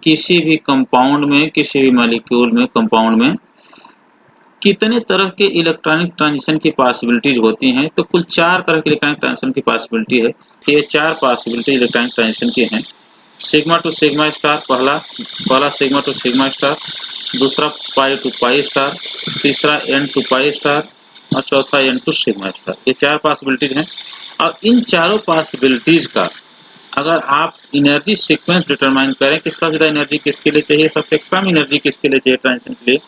किसी भी कंपाउंड में, किसी भी मॉलिक्यूल में, कंपाउंड में कितने तरह के इलेक्ट्रॉनिक ट्रांजिशन की पॉसिबिलिटीज होती हैं। तो कुल 4 तरह के इलेक्ट्रॉनिक ट्रांजिशन की पॉसिबिलिटी है। ये 4 पॉसिबिलिटी इलेक्ट्रॉनिक ट्रांजिशन की हैं। सिग्मा टू सिग्मा स्टार पहला सिग्मा टू सिग्मा स्टार, दूसरा पाई टू पाई स्टार, तीसरा एन टू पाई स्टार और चौथा एन टू सिग्मा स्टार। ये 4 पॉसिबिलिटीज हैं और इन चारों पॉसिबिलिटीज का अगर आप एनर्जी सीक्वेंस डिटरमाइन करें कि सबसे ज़्यादा एनर्जी किसके लिए चाहिए, सबसे कम एनर्जी किसके लिए चाहिए ट्रांजिशन के लिए,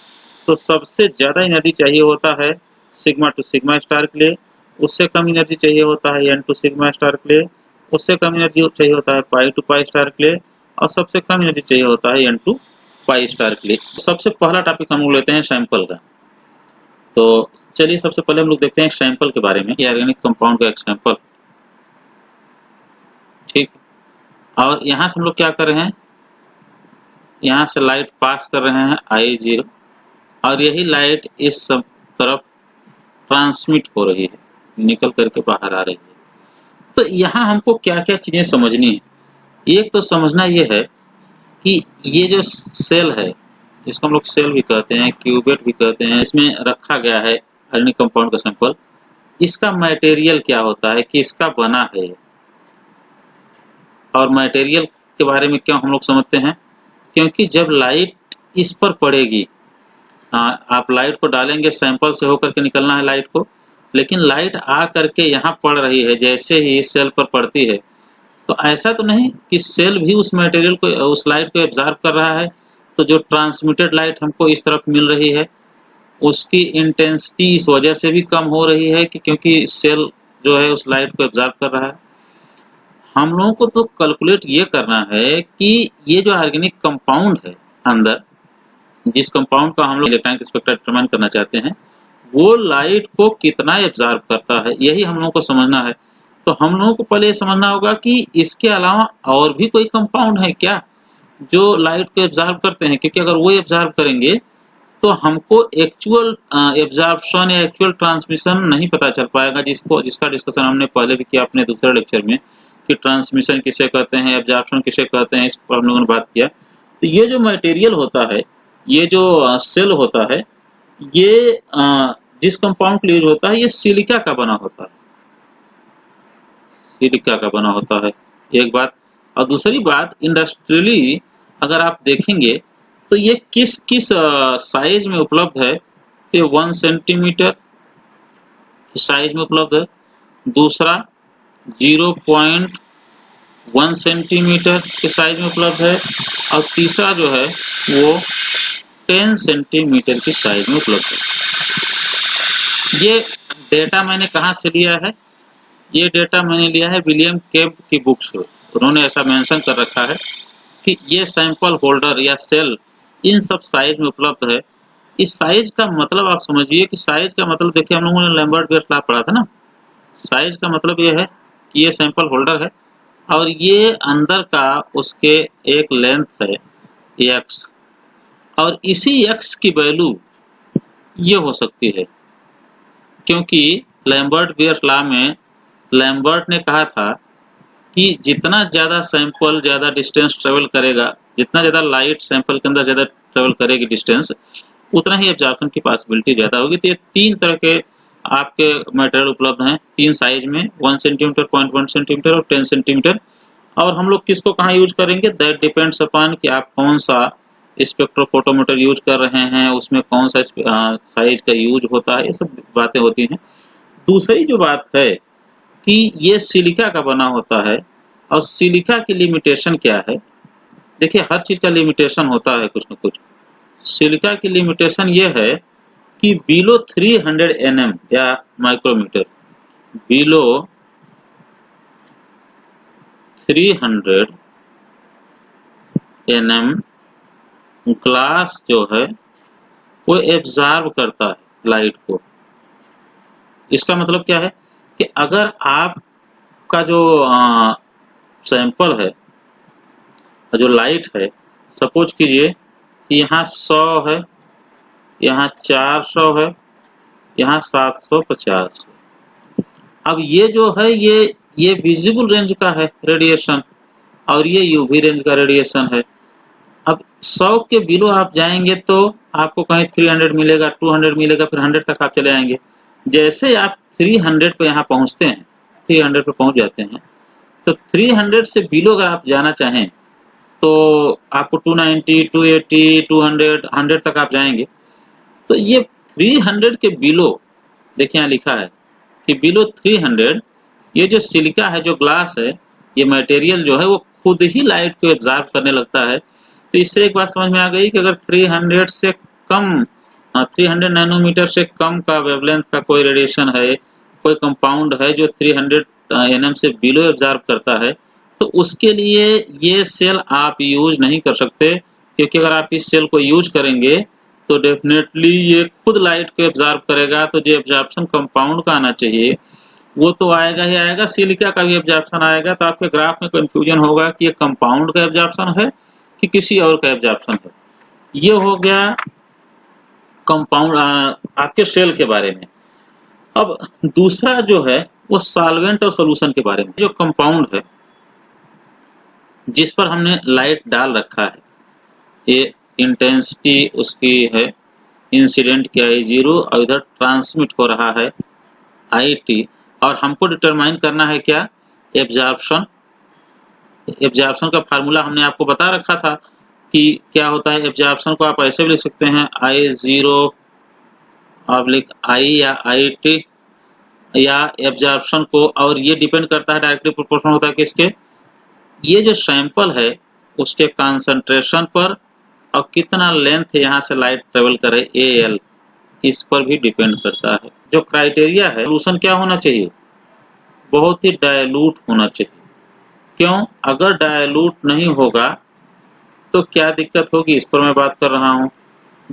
तो सबसे ज़्यादा एनर्जी चाहिए होता है सिग्मा टू सिग्मा स्टार के लिए, उससे कम एनर्जी चाहिए होता है एन टू सिग्मा स्टार के लिए, उससे कम एनर्जी चाहिए होता है पाई टू पाई स्टार के लिए और सबसे कम एनर्जी चाहिए होता है एन टू पाई स्टार के लिए। सबसे पहला टॉपिक हम लोग लेते हैं सैंपल का। तो चलिए सबसे पहले हम लोग देखते हैं सैंपल के बारे में, ऑर्गेनिक कंपाउंड का एक सैंपल। ठीक, और यहाँ से हम लोग क्या कर रहे हैं, यहाँ से लाइट पास कर रहे हैं I0 और यही लाइट इस सब तरफ ट्रांसमिट हो रही है, निकल करके बाहर आ रही है। तो यहाँ हमको क्या क्या चीजें समझनी है। एक तो समझना ये है कि ये जो सेल है, इसको हम लोग सेल भी कहते हैं, क्यूबेट भी कहते हैं, इसमें रखा गया है ऑर्गेनिक कंपाउंड का सैंपल। इसका मटेरियल क्या होता है, किसका बना है, और मटेरियल के बारे में क्यों हम लोग समझते हैं, क्योंकि जब लाइट इस पर पड़ेगी, आप लाइट को डालेंगे, सैंपल से होकर के निकलना है लाइट को, लेकिन लाइट आ करके यहाँ पड़ रही है, जैसे ही सेल पर पड़ती है तो ऐसा तो नहीं कि सेल भी उस मटेरियल को, उस लाइट को एब्जॉर्ब कर रहा है। तो जो ट्रांसमिटेड लाइट हमको इस तरफ मिल रही है उसकी इंटेंसिटी इस वजह से भी कम हो रही है कि क्योंकि सेल जो है उस लाइट को एब्जॉर्ब कर रहा है। हम लोगों को तो कैलकुलेट ये करना है कि ये जो ऑर्गेनिक कंपाउंड है अंदर, जिस कंपाउंड का हम लोग इलेक्ट्रॉनिक स्पेक्ट्रा डिटरमाइन करना चाहते हैं, वो लाइट को कितना एब्जॉर्ब करता है, यही हम लोगों को समझना है। तो हम लोगों को पहले ये समझना होगा कि इसके अलावा और भी कोई कंपाउंड है क्या जो लाइट को एब्जॉर्ब करते हैं, क्योंकि अगर वो एब्जॉर्ब करेंगे तो हमको एक्चुअल एब्जॉर्प्शन या एक्चुअल ट्रांसमिशन नहीं पता चल पाएगा, जिसका डिस्कशन हमने पहले भी किया अपने दूसरे लेक्चर में कि ट्रांसमिशन किसे कहते हैं, एब्जॉर्प्शन किसे कहते हैं, इस पर हम लोगों ने बात किया। तो ये जो मटेरियल होता है, ये जो सेल होता है, ये जिस कंपाउंड के लिए यूज होता है, ये सिलिका का बना होता है, सिलिका का बना होता है, एक बात। और दूसरी बात, इंडस्ट्रियली अगर आप देखेंगे तो ये किस किस साइज में उपलब्ध है, कि 1 सेंटीमीटर साइज में उपलब्ध है, दूसरा 0.1 सेंटीमीटर के साइज में उपलब्ध है और तीसरा जो है वो 10 सेंटीमीटर की साइज में उपलब्ध है। ये डेटा मैंने कहाँ से लिया है, ये डेटा मैंने लिया है विलियम केब की बुक से। उन्होंने ऐसा मेंशन कर रखा है कि ये सैंपल होल्डर या सेल इन सब साइज में उपलब्ध है। इस साइज का मतलब आप समझिए कि साइज का मतलब देखिए, हम लोगों ने लैम्बर्ट-बेयर लॉ पढ़ा था ना। साइज का मतलब ये है कि ये सैंपल होल्डर है और ये अंदर का उसके एक लेंथ है x, और इसी x की वैल्यू ये हो सकती है, क्योंकि लैम्बर्ट-बेयर लॉ में लैम्बर्ट ने कहा था कि जितना ज़्यादा सैंपल ज़्यादा डिस्टेंस ट्रेवल करेगा, जितना ज़्यादा लाइट सैंपल के अंदर ज़्यादा ट्रेवल करेगी डिस्टेंस, उतना ही एब्जॉर्प्शन की पॉसिबिलिटी ज़्यादा होगी। तो ये 3 तरह के आपके मटेरियल उपलब्ध हैं, 3 साइज में, 1 सेंटीमीटर, 0.1 सेंटीमीटर और 10 सेंटीमीटर। और हम लोग किसको कहाँ यूज करेंगे, दैट डिपेंड्स अपॉन कि आप कौन सा स्पेक्ट्रोफोटोमीटर यूज कर रहे हैं, उसमें कौन सा साइज का यूज होता है, ये सब बातें होती हैं। दूसरी जो बात है कि ये सिलिका का बना होता है, और सिलिका की लिमिटेशन क्या है। देखिए, हर चीज का लिमिटेशन होता है कुछ न कुछ। सिलिका की लिमिटेशन ये है कि बिलो 300 nm या माइक्रोमीटर, बिलो 300 nm ग्लास जो है वो एब्जॉर्ब करता है लाइट को। इसका मतलब क्या है कि अगर आपका जो सैंपल है, जो लाइट है, सपोज कीजिए कि यहाँ 100 है, यहाँ 400 है, यहाँ 750 है। अब ये जो है ये विजिबल रेंज का है रेडिएशन और ये यूवी रेंज का रेडिएशन है। अब 100 के बिलो आप जाएंगे तो आपको कहीं 300 मिलेगा, 200 मिलेगा, फिर 100 तक आप चले आएंगे। जैसे आप 300 पे यहाँ पहुँचते हैं, 300 पे पहुँच जाते हैं, तो 300 से बिलो अगर आप जाना चाहें तो आपको 290, 280, 200, 100 तक आप जाएंगे। तो ये 300 के बिलो, देखिए यहाँ लिखा है कि बिलो 300, ये जो सिलिका है, जो ग्लास है, ये मटेरियल जो है वो खुद ही लाइट को एब्जॉर्ब करने लगता है। तो इससे एक बात समझ में आ गई कि अगर 300 से कम 300 नैनोमीटर से कम का वेवलेंथ का कोई रेडिएशन है, कोई कंपाउंड है जो 300 nm से बिलो एब्जॉर्ब करता है, तो उसके लिए ये सेल आप यूज नहीं कर सकते, क्योंकि अगर आप इस सेल को यूज करेंगे तो डेफिनेटली ये खुद लाइट को एब्जॉर्ब करेगा। तो जो एब्जॉर्प्शन कंपाउंड का आना चाहिए वो तो आएगा ही आएगा, सिलिका का भी एब्जॉर्प्शन आएगा। तो आपके ग्राफ में कंफ्यूजन होगा कि ये कंपाउंड का एब्जॉर्प्शन है कि किसी और का एब्जॉर्प्शन है। ये हो गया कंपाउंड आपके सेल के बारे में। अब दूसरा जो है वो सॉल्वेंट और सॉल्यूशन के बारे में। जो कंपाउंड है जिस पर हमने लाइट डाल रखा है, ये इंटेंसिटी उसकी है इंसिडेंट की I0 और इधर ट्रांसमिट हो रहा है IT, और हमको डिटरमाइन करना है क्या, एब्जॉर्प्शन। एब्जॉर्प्शन का फार्मूला हमने आपको बता रखा था कि क्या होता है। एब्जॉर्प्शन को आप ऐसे भी लिख सकते हैं I0 I या IT, या एब्जॉर्प्शन को, और ये डिपेंड करता है, डायरेक्टली प्रोपोर्शनल होता है किसके, ये जो सैंपल है उसके कंसंट्रेशन पर, और कितना लेंथ यहाँ से लाइट ट्रेवल करे AL, इस पर भी डिपेंड करता है। जो क्राइटेरिया है, सोल्यूशन क्या होना चाहिए, बहुत ही डायलूट होना चाहिए। क्यों, अगर डायलूट नहीं होगा तो क्या दिक्कत होगी, इस पर मैं बात कर रहा हूँ।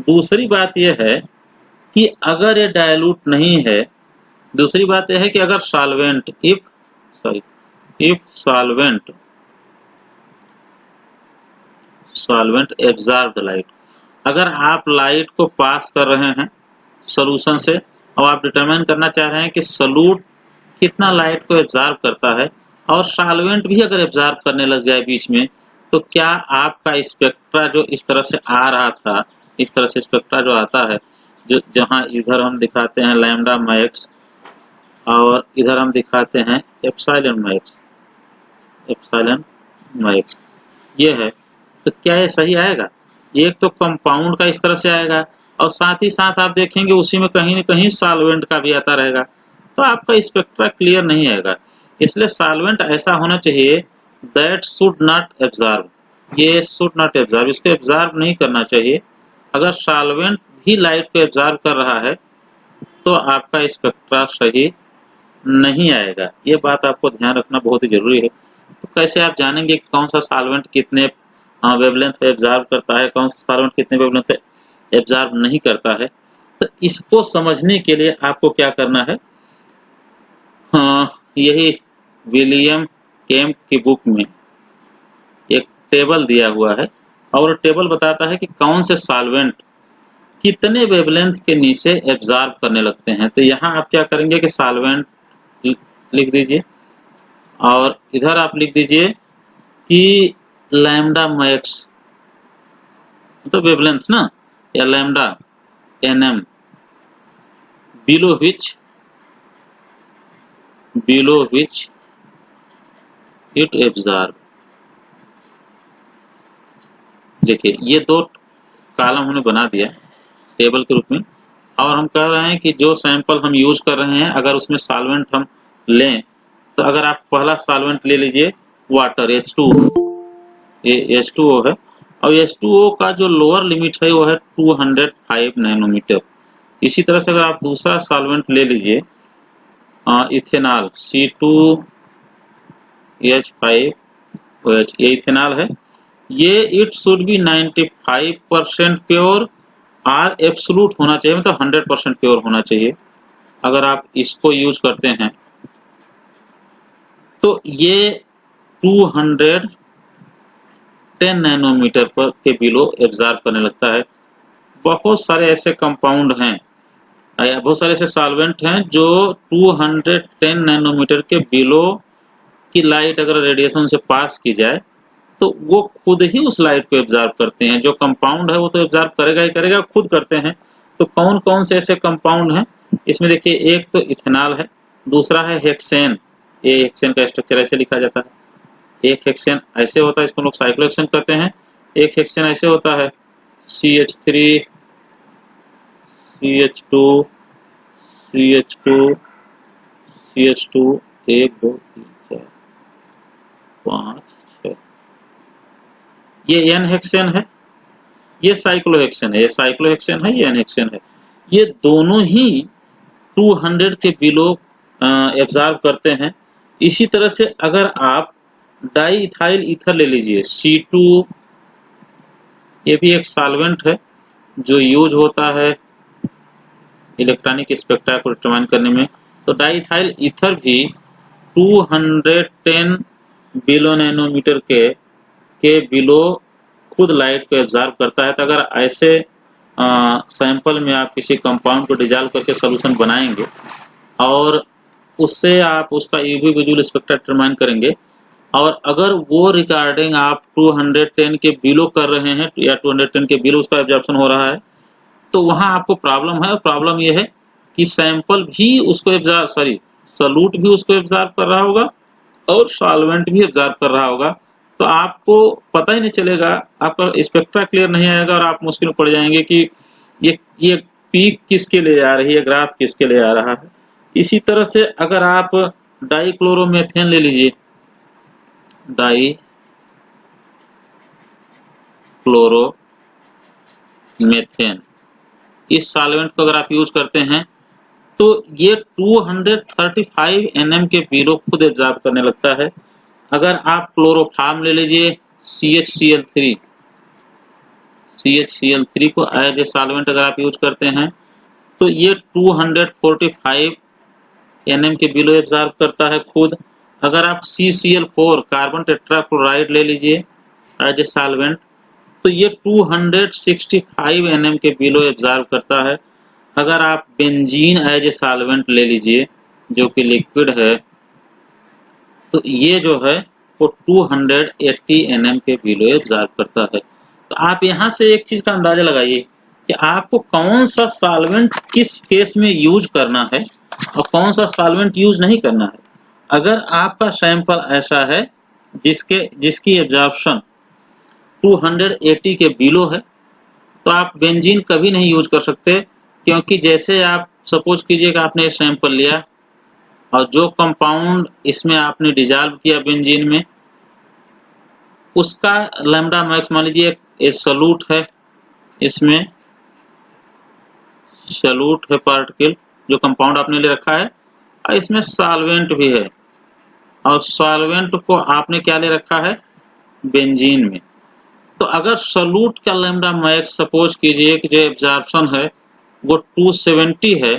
दूसरी बात यह है कि अगर ये डायलूट नहीं है, दूसरी बात यह है कि अगर solvent if solvent absorb the light, अगर आप लाइट को पास कर रहे हैं सॉल्यूशन से और आप डिटरमाइन करना चाह रहे हैं कि सॉल्यूट कितना लाइट को एब्जॉर्ब करता है, और सॉल्वेंट भी अगर एब्जॉर्ब करने लग जाए बीच में, तो क्या आपका स्पेक्ट्रा जो इस तरह से आ रहा था, इस तरह से स्पेक्ट्रा जो आता है, जो जहां इधर हम दिखाते हैं लैम्डा मैक्स और इधर हम दिखाते हैं एप्सिलॉन मैक्स, ये है, तो क्या ये सही आएगा। एक तो कंपाउंड का इस तरह से आएगा, और साथ ही साथ आप देखेंगे उसी में कहीं न कहीं सॉल्वेंट का भी आता रहेगा, तो आपका स्पेक्ट्रा क्लियर नहीं आएगा। इसलिए सॉल्वेंट ऐसा होना चाहिए दैट शुड नॉट एब्जॉर्ब, ये शुड नॉट एब्जॉर्ब, इसको एब्जॉर्ब नहीं करना चाहिए। अगर सॉल्वेंट भी लाइट को एब्जॉर्ब कर रहा है तो आपका स्पेक्ट्रा सही नहीं आएगा। ये बात आपको ध्यान रखना बहुत ही जरूरी है। तो कैसे आप जानेंगे कौन सा सॉल्वेंट कितने वेवलेंथ पे एब्जॉर्ब करता है, कौन सा सॉल्वेंट कितने वेवलेंथ पे एब्जॉर्ब नहीं करता है। तो इसको समझने के लिए आपको क्या करना है, यही विलियम केम्प की बुक में एक टेबल दिया हुआ है, और टेबल बताता है कि कौन से सॉल्वेंट कितने वेवलेंथ के नीचे एब्जॉर्ब करने लगते हैं। तो यहाँ आप क्या करेंगे कि सॉल्वेंट लिख दीजिए, और इधर आप लिख दीजिए कि लैम्डा मैक्स, तो वेवलेंथ ना, या lambda NM, below which it absorb. देखिए ये दो कॉलम हमने बना दिया टेबल के रूप में, और हम कह रहे हैं कि जो सैंपल हम यूज कर रहे हैं अगर उसमें सॉल्वेंट हम लें, तो अगर आप पहला सॉल्वेंट ले लीजिए वाटर H2O, ये H2O है, और H2O का जो लोअर लिमिट है वो है 205 नैनोमीटर। इसी तरह से अगर आप दूसरा सॉल्वेंट ले लीजिए इथेनॉल C2H5OH, ये इथेनॉल है, ये इट शुड बी 95% प्योर और एब्सोल्यूट होना चाहिए, मतलब 100% प्योर होना चाहिए। अगर आप इसको यूज करते हैं तो ये 210 नैनोमीटर पर के बिलो एब्जॉर्ब करने लगता है। बहुत सारे ऐसे कंपाउंड हैं या बहुत सारे ऐसे सॉल्वेंट हैं जो 210 नैनोमीटर के बिलो की लाइट अगर रेडिएशन से पास की जाए तो वो खुद ही उस लाइट को एब्जॉर्ब करते हैं। जो कंपाउंड है वो तो एब्जॉर्ब करेगा ही करेगा, खुद करते हैं। तो कौन कौन से ऐसे कंपाउंड हैं इसमें देखिए, एक तो इथेनॉल है, दूसरा है हेक्सेन। ये हेक्सेन का स्ट्रक्चर ऐसे लिखा जाता है। एक हेक्सेन ऐसे होता है, इसको लोग साइक्लोहेक्सेन कहते हैं। एक हेक्सेन ऐसे होता है CH3 CH2 CH2 CH2 1 2 3 4 5 6, ये N हेक्सेन है, ये साइक्लोहेक्सेन है, ये साइक्लोहेक्सेन है, ये N हेक्सेन है। ये दोनों ही 200 के बिलो एब्जॉर्ब करते हैं। इसी तरह से अगर आप डाई इथाइल ईथर ले लीजिए C2, ये भी एक सॉल्वेंट है जो यूज होता है इलेक्ट्रॉनिक स्पेक्ट्रा को डिटरमाइन करने में। तो डाई इथाइल ईथर भी 210 बिलो नैनोमीटर के बिलो खुद लाइट को एब्जॉर्ब करता है। तो अगर ऐसे सैंपल में आप किसी कंपाउंड को डिजॉल्व करके सोल्यूशन बनाएंगे और उससे आप उसका यूवी विजुअल स्पेक्ट्रा डिटरमाइन करेंगे, और अगर वो रिकॉर्डिंग आप 210 के बिलो कर रहे हैं या 210 के बिलो उसका एब्जॉर्प्शन हो रहा है, तो वहां आपको प्रॉब्लम है। प्रॉब्लम ये है कि सैंपल भी उसको एब्जॉर्ब सॉल्यूट भी उसको एब्जॉर्ब कर रहा होगा और सॉल्वेंट भी एब्जॉर्ब कर रहा होगा। तो आपको पता ही नहीं चलेगा, आपका स्पेक्ट्रा क्लियर नहीं आएगा और आप मुश्किल में पड़ जाएंगे कि ये पीक किसके लिए आ रही है, ग्राफ किसके लिए आ रहा है। इसी तरह से अगर आप डाइक्लोरोमेथेन ले लीजिए, डाइक्लोरोमेथेन, इस सॉल्वेंट को अगर आप यूज करते हैं तो ये 235 nm के बिलो खुद एब्जॉर्ब करने लगता है। अगर आप क्लोरोफार्म ले लीजिए CHCl3 को एज ए सॉल्वेंट अगर आप यूज करते हैं तो ये 245 nm के बिलो एब्जॉर्ब करता है खुद। अगर आप CCl4 कार्बन टेट्राक्लोराइड ले लीजिए एज ए सॉल्वेंट तो ये 265 nm के बिलो एब्जॉर्ब करता है। अगर आप बेंजीन एज ए सॉल्वेंट ले लीजिए जो कि लिक्विड है, तो ये जो है वो 280 nm के बिलो एब्जॉर्ब करता है। तो आप यहाँ से एक चीज का अंदाजा लगाइए कि आपको कौन सा सॉल्वेंट किस केस में यूज करना है और कौन सा सॉल्वेंट यूज नहीं करना है। अगर आपका सैंपल ऐसा है जिसकी एब्जॉर्प्शन 280 के बिलो है, तो आप बेंजीन कभी नहीं यूज कर सकते, क्योंकि जैसे आप सपोज कीजिए कि आपने सैंपल लिया और जो कंपाउंड इसमें आपने डिजॉल्व किया बेंजीन में, उसका लैम्डा मैक्स मान लीजिए एक सॉल्यूट है, इसमें सॉल्यूट है पार्टिकल जो कंपाउंड आपने ले रखा है, और इसमें सॉल्वेंट भी है, और सॉल्वेंट को आपने क्या ले रखा है, बेंजीन में। तो अगर सॉल्यूट का लैम्डा मैक्स सपोज कीजिए कि जो एब्जॉर्प्शन है वो 270 है,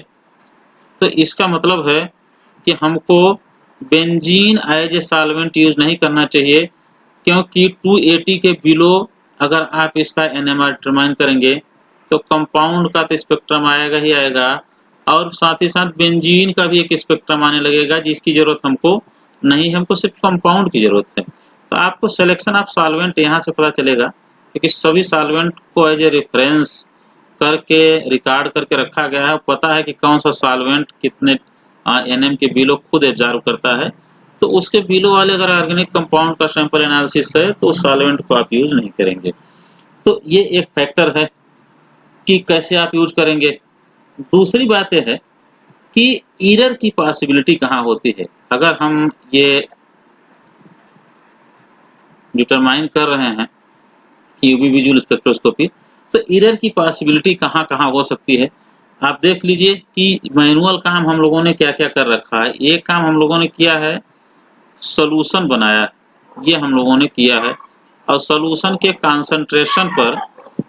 तो इसका मतलब है कि हमको benzene as a solvent use नहीं करना चाहिए, क्योंकि 280 के बिलो अगर आप इसका NMR डिटरमाइन करेंगे तो कंपाउंड का तो स्पेक्ट्रम आएगा ही आएगा, और साथ ही साथ बेंजीन का भी एक स्पेक्ट्रम आने लगेगा जिसकी जरूरत हमको नहीं, हमको सिर्फ कंपाउंड की जरूरत है। तो आपको सिलेक्शन ऑफ सॉल्वेंट यहाँ से पता चलेगा, क्योंकि सभी सॉल्वेंट को एज ए रेफरेंस करके रिकॉर्ड करके रखा गया है। पता है कि कौन सा सॉल्वेंट कितने NM के बिलो खुद एब्जॉर्ब करता है। तो उसके बिलो वाले अगर ऑर्गेनिक कंपाउंड का सैंपल एनालिसिस है तो सॉल्वेंट को आप यूज नहीं करेंगे। तो ये एक फैक्टर है कि कैसे आप यूज करेंगे। दूसरी बात यह है कि एरर की पॉसिबिलिटी कहाँ होती है। अगर हम ये डिटरमाइन कर रहे हैं यूवी विजुअल स्पेक्ट्रोस्कोपी, तो एरर की पॉसिबिलिटी कहाँ कहाँ हो सकती है। आप देख लीजिए कि मैनुअल काम हम लोगों ने क्या क्या कर रखा है। एक काम हम लोगों ने किया है, सॉल्यूशन बनाया, ये हम लोगों ने किया है, और सॉल्यूशन के कंसंट्रेशन पर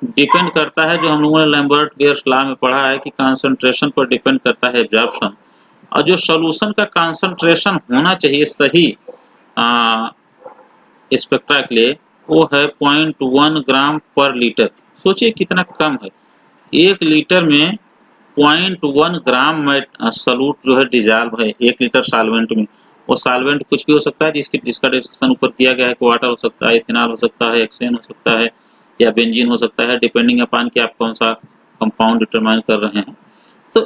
डिपेंड करता है, जो हम लोगों ने लैम्बर्ट बेयर्स लॉ में पढ़ा है कि कंसंट्रेशन पर डिपेंड करता है एब्जॉर्प्शन। और जो सॉल्यूशन का कंसंट्रेशन होना चाहिए सही स्पेक्ट्रा के लिए, वो है 0.1 ग्राम पर लीटर। सोचिए कितना कम है, 1 लीटर में 0.1 ग्राम सॉल्यूट जो है डिजॉल्व है 1 लीटर सॉल्वेंट में। वो सॉल्वेंट कुछ भी हो सकता है, जिसका डिस्क्रिप्शन ऊपर किया गया है कि वाटर हो सकता है, इथेनॉल हो सकता है, हेक्सेन हो सकता है या बेंजीन हो सकता है, डिपेंडिंग अपॉन कि आप कौन सा कंपाउंड डिटरमाइन कर रहे हैं। तो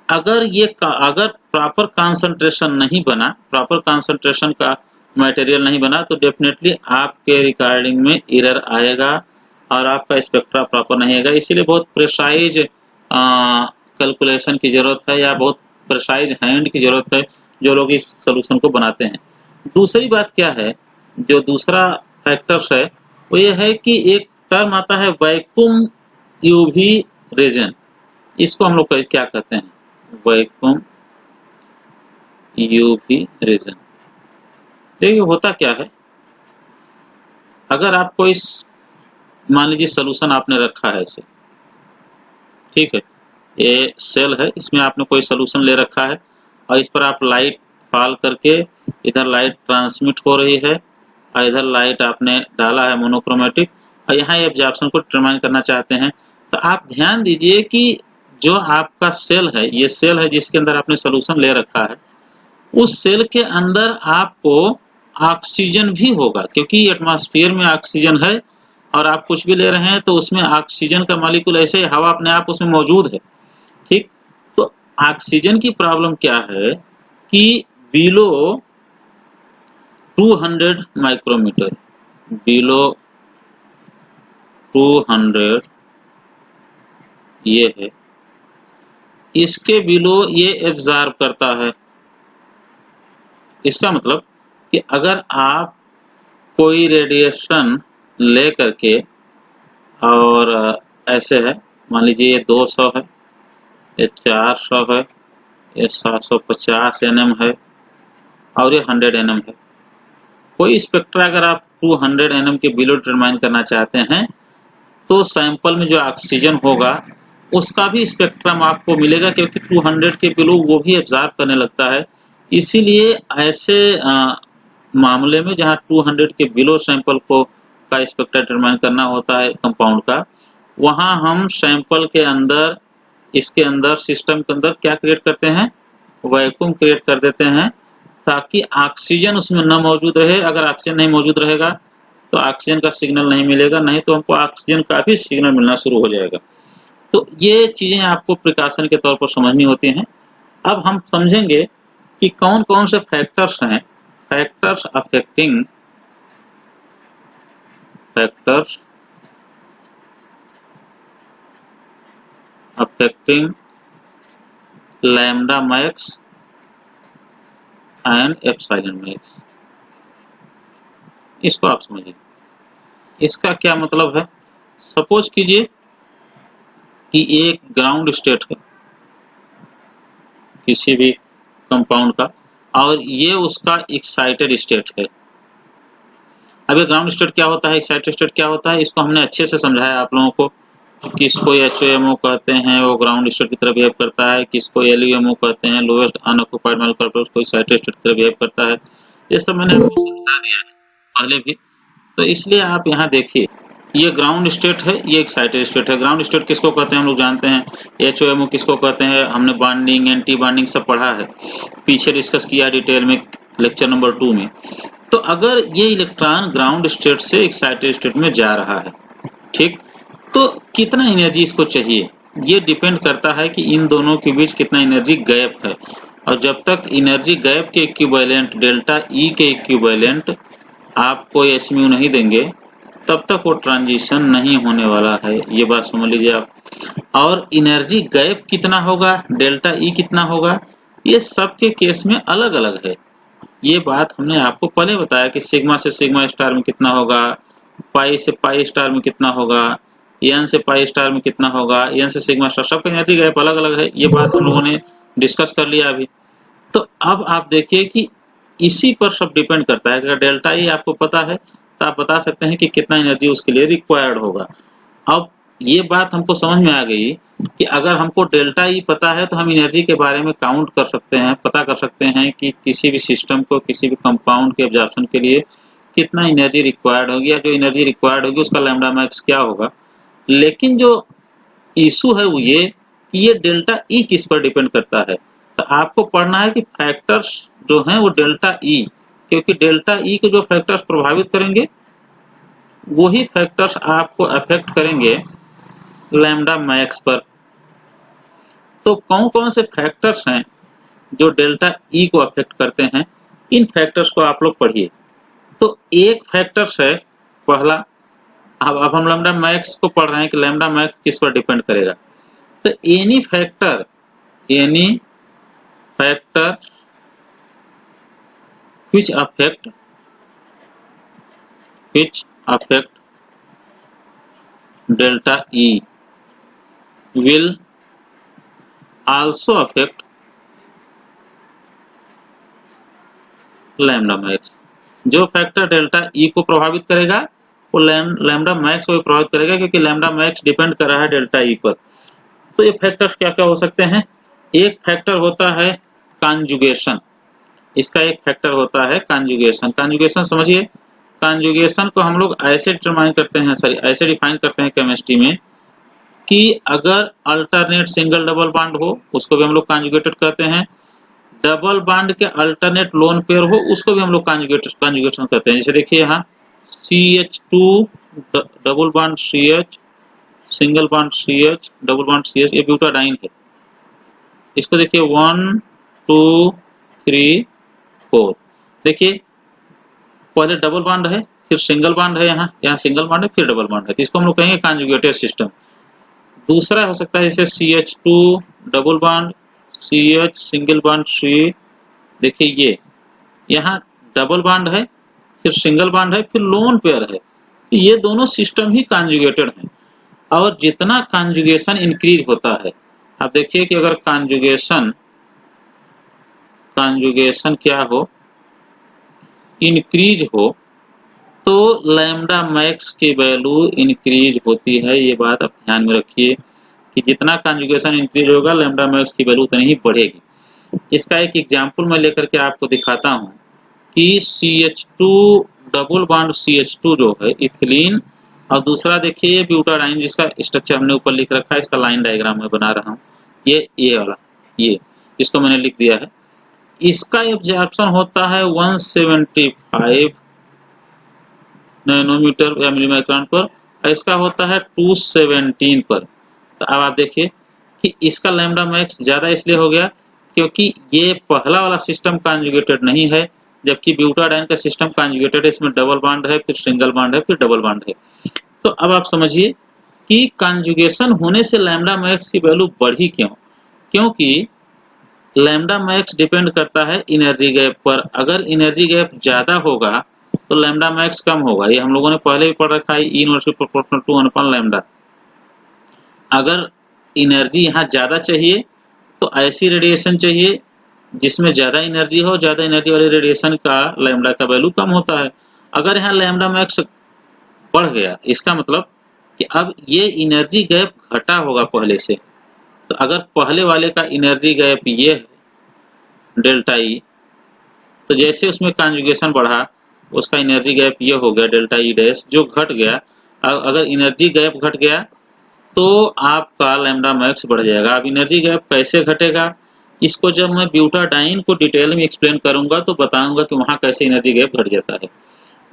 अगर प्रॉपर कंसंट्रेशन नहीं बना, प्रॉपर कंसंट्रेशन का मटेरियल नहीं बना, तो डेफिनेटली आपके रिकॉर्डिंग में एरर आएगा और आपका स्पेक्ट्रा प्रॉपर नहीं आएगा। इसीलिए बहुत प्रिसाइज कैलकुलेशन की जरूरत है या बहुत प्रिसाइज हैंड की जरूरत है जो लोग इस सोल्यूशन को बनाते हैं। दूसरी बात क्या है, जो दूसरा फैक्टर्स है वो ये है कि एक टर्म आता है वैक्यूम यूवी रेजन। इसको हम लोग क्या कहते हैं, वैक्यूम यूवी रेजन। देखिए होता क्या है, अगर आपको इस मान लीजिए सोल्यूशन आपने रखा है इसे, ठीक है, ये सेल है, इसमें आपने कोई सोल्यूशन ले रखा है और इस पर आप लाइट फॉल करके इधर लाइट ट्रांसमिट हो रही है और इधर लाइट आपने डाला है मोनोक्रोमेटिक और यहाँ एब्जॉर्प्शन को डिटरमाइन करना चाहते हैं। तो आप ध्यान दीजिए कि जो आपका सेल है, ये सेल है जिसके अंदर आपने सोल्यूशन ले रखा है, उस सेल के अंदर आपको ऑक्सीजन भी होगा, क्योंकि एटमॉस्फेयर में ऑक्सीजन है और आप कुछ भी ले रहे हैं तो उसमें ऑक्सीजन का मॉलिक्यूल ऐसे हवा अपने आप उसमें मौजूद है, ठीक। तो ऑक्सीजन की प्रॉब्लम क्या है कि बिलो 200 माइक्रोमीटर, बिलो 200 ये है, इसके बिलो ये एब्जॉर्ब करता है। इसका मतलब कि अगर आप कोई रेडिएशन ले करके और ऐसे है, मान लीजिए ये 200 है, ये 400 है, ये 750 nm है और ये 100 nm है। कोई स्पेक्ट्रा अगर आप 200 nm के बिलो डिटरमाइन करना चाहते हैं तो सैंपल में जो ऑक्सीजन होगा उसका भी स्पेक्ट्रम आपको मिलेगा, क्योंकि 200 के बिलो वो भी एब्जॉर्ब करने लगता है। इसीलिए ऐसे मामले में जहाँ 200 के बिलो सैंपल को का स्पेक्ट्रा डिटरमाइन करना होता है कंपाउंड का, वहाँ हम सैंपल के अंदर, इसके अंदर सिस्टम के अंदर क्या क्रिएट करते हैं, वैक्यूम क्रिएट कर देते हैं ताकि ऑक्सीजन उसमें न मौजूद रहे। अगर ऑक्सीजन नहीं मौजूद रहेगा तो ऑक्सीजन का सिग्नल नहीं मिलेगा, नहीं तो हमको ऑक्सीजन का भी सिग्नल मिलना शुरू हो जाएगा। तो ये चीजें आपको प्रिकॉशन के तौर पर समझनी होती हैं। अब हम समझेंगे कि कौन कौन से फैक्टर्स हैं, factors affecting lambda max and epsilon max. इसको आप समझिए, इसका क्या मतलब है। सपोज कीजिए कि एक ग्राउंड स्टेट है किसी भी कंपाउंड का और ये उसका एक्साइटेड स्टेट है। अब ये ग्राउंड स्टेट क्या होता है, एक्साइटेड स्टेट क्या होता है, इसको हमने अच्छे से समझाया आप लोगों को। किसको HOMO कहते हैं वो ग्राउंड स्टेट की तरह बिहेव करता है, किसको LUMO कहते हैं लोएस्ट अनऑक्युपाइड मॉलिक्यूलर उसको एक्साइटेड स्टेट की तरह बिहेव करता है। ये सब मैंने आपको समझा दिया है पहले भी, तो इसलिए आप यहाँ देखिए, ये ग्राउंड स्टेट है, ये एक्साइटेड स्टेट है। ग्राउंड स्टेट किसको कहते हैं हम लोग जानते हैं, HOMO किसको कहते हैं, हमने बॉन्डिंग एंटी बॉन्डिंग सब पढ़ा है, पीछे डिस्कस किया डिटेल में लेक्चर नंबर 2 में। तो अगर ये इलेक्ट्रॉन ग्राउंड स्टेट से एक्साइटेड स्टेट में जा रहा है, ठीक, तो कितना एनर्जी इसको चाहिए, ये डिपेंड करता है कि इन दोनों के बीच कितना एनर्जी गैप है। और जब तक एनर्जी गैप के इक्विवेलेंट डेल्टा ई के इक्विवेलेंट आप कोई hmu नहीं देंगे तब तक वो ट्रांजिशन नहीं होने वाला है, ये बात समझ लीजिए आप। और एनर्जी गैप कितना होगा, डेल्टा ई कितना होगा, ये सबके केस में अलग अलग है। ये बात हमने आपको पहले बताया कि सिग्मा से सिग्मा स्टार में कितना होगा, पाई से पाई स्टार में कितना होगा, एन से पाई स्टार में कितना होगा, एन से सिग्मा स्टार, सबका एनर्जी गैप अलग अलग है। ये बात हम लोगों ने डिस्कस कर लिया अभी। तो अब आप देखिए कि इसी पर सब डिपेंड करता है। अगर डेल्टा ई आपको पता है तो आप बता सकते हैं कि कितना एनर्जी उसके लिए रिक्वायर्ड होगा। अब ये बात हमको समझ में आ गई कि अगर हमको डेल्टा ई पता है तो हम एनर्जी के बारे में काउंट कर सकते हैं, पता कर सकते हैं कि किसी भी सिस्टम को, किसी भी कंपाउंड के एब्जॉर्प्शन के लिए कितना एनर्जी रिक्वायर्ड होगी, या जो एनर्जी रिक्वायर्ड होगी उसका लैम्डा मैक्स क्या होगा। लेकिन जो इशू है वो ये कि ये डेल्टा ई किस पर डिपेंड करता है। तो आपको पढ़ना है कि फैक्टर्स जो हैं वो डेल्टा ई, क्योंकि डेल्टा ई को जो फैक्टर्स प्रभावित करेंगे वही फैक्टर्स आपको अफेक्ट करेंगे लैम्डा मैक्स पर। तो कौन कौन से फैक्टर्स हैं जो डेल्टा ई को अफेक्ट करते हैं, इन फैक्टर्स को आप लोग पढ़िए। तो एक फैक्टर्स है पहला, अब हम लैम्डा मैक्स को पढ़ रहे हैं कि लैम्डा मैक्स किस पर डिपेंड करेगा। तो any factor which affect delta E will also affect lambda max. जो फैक्टर डेल्टा ई को प्रभावित करेगा वो लैम्डा मैक्स को भी प्रभावित करेगा, क्योंकि लैम्डा मैक्स डिपेंड कर रहा है डेल्टा ई पर। तो ये फैक्टर्स क्या क्या हो सकते हैं? एक फैक्टर होता है कॉन्जुगेशन, इसका एक फैक्टर होता है कॉन्जुगेशन। कॉन्जुगेशन समझिए, कॉन्जुगेशन को हम लोग ऐसे डिटरमाइन करते हैं, सॉरी ऐसे डिफाइन करते हैं केमिस्ट्री में कि अगर अल्टरनेट सिंगल डबल बॉन्ड हो उसको भी हम लोग कॉन्जुगेटेड कहते हैं, डबल बॉन्ड के अल्टरनेट लोन पेयर हो उसको भी हम लोग कॉन्जुगेशन कहते हैं। जैसे देखिए यहाँ CH2 double bond CH, single bond CH, double bond CH, ये ब्यूटाडाइन है। इसको देखिए 1 2 3 4, देखिए पहले डबल बॉन्ड है फिर सिंगल बॉन्ड है, यहाँ सिंगल बॉन्ड है फिर डबल बॉन्ड है, तो इसको हम लोग कहेंगे कॉन्जुगेटेड सिस्टम। दूसरा हो सकता है जैसे CH2 double bond CH, single bond C, देखिए ये यहाँ डबल बॉन्ड है फिर सिंगल बॉन्ड है फिर लोन पेयर है, तो ये दोनों सिस्टम ही कॉन्जुगेटेड हैं। और जितना कॉन्जुगेशन इंक्रीज होता है, आप देखिए कि अगर कॉन्जुगेशन क्या हो, इंक्रीज हो, तो लैम्डा मैक्स की वैल्यू इंक्रीज होती है। ये बात आप ध्यान में रखिए कि जितना कॉन्जुगेशन इंक्रीज होगा लैम्डा मैक्स की वैल्यू उतनी ही बढ़ेगी। इसका एक एग्जांपल मैं लेकर के आपको दिखाता हूँ कि CH2 डबल बॉन्ड CH2 जो है इथिलीन, और दूसरा देखिए ये ब्यूटाडाइन जिसका स्ट्रक्चर हमने ऊपर लिख रखा है, इसका लाइन डायग्राम मैं बना रहा हूँ, ये वाला, ये इसको मैंने लिख दिया है। इसका एब्जॉर्प्शन होता है 175 नैनोमीटर या मिलीमाइक्रोन पर, और इसका होता है 217 पर। तो अब आप देखिए कि इसका लैम्डा मैक्स ज्यादा इसलिए हो गया क्योंकि ये पहला वाला सिस्टम कॉन्जुगेटेड नहीं है, जबकि ब्यूटाडाइन का सिस्टम कॉन्जुगेटेड है, इसमें डबल बॉन्ड है फिर सिंगल बॉन्ड है फिर डबल बॉन्ड है। तो अब आप समझिए कि कॉन्जुगेशन होने से लैम्डा मैक्स की वैल्यू बढ़ी क्यों? क्योंकि लैम्डा मैक्स डिपेंड करता है एनर्जी गैप पर। अगर एनर्जी गैप ज्यादा होगा तो लैम्डा मैक्स कम होगा, ये हम लोगों ने पहले भी पढ़ रखा है, E inversely proportional to 1 lambda. अगर एनर्जी यहाँ ज्यादा चाहिए तो ऐसी रेडिएशन चाहिए जिसमें ज्यादा एनर्जी हो, ज्यादा एनर्जी वाले रेडिएशन का लैम्डा का वैल्यू कम होता है। अगर यहाँ लैम्डा मैक्स बढ़ गया, इसका मतलब कि अब ये एनर्जी गैप घटा होगा पहले से। तो अगर पहले वाले का एनर्जी गैप ये है डेल्टा ई, तो जैसे उसमें कॉन्जुगेशन बढ़ा उसका एनर्जी गैप ये हो गया डेल्टा ई डैश, जो घट गया। अगर एनर्जी गैप घट गया तो आपका लैम्डा मैक्स बढ़ जाएगा। अब एनर्जी गैप कैसे घटेगा, इसको जब मैं ब्यूटाडाइन को डिटेल में एक्सप्लेन करूंगा तो बताऊंगा कि वहां कैसे एनर्जी गैप घट जाता है।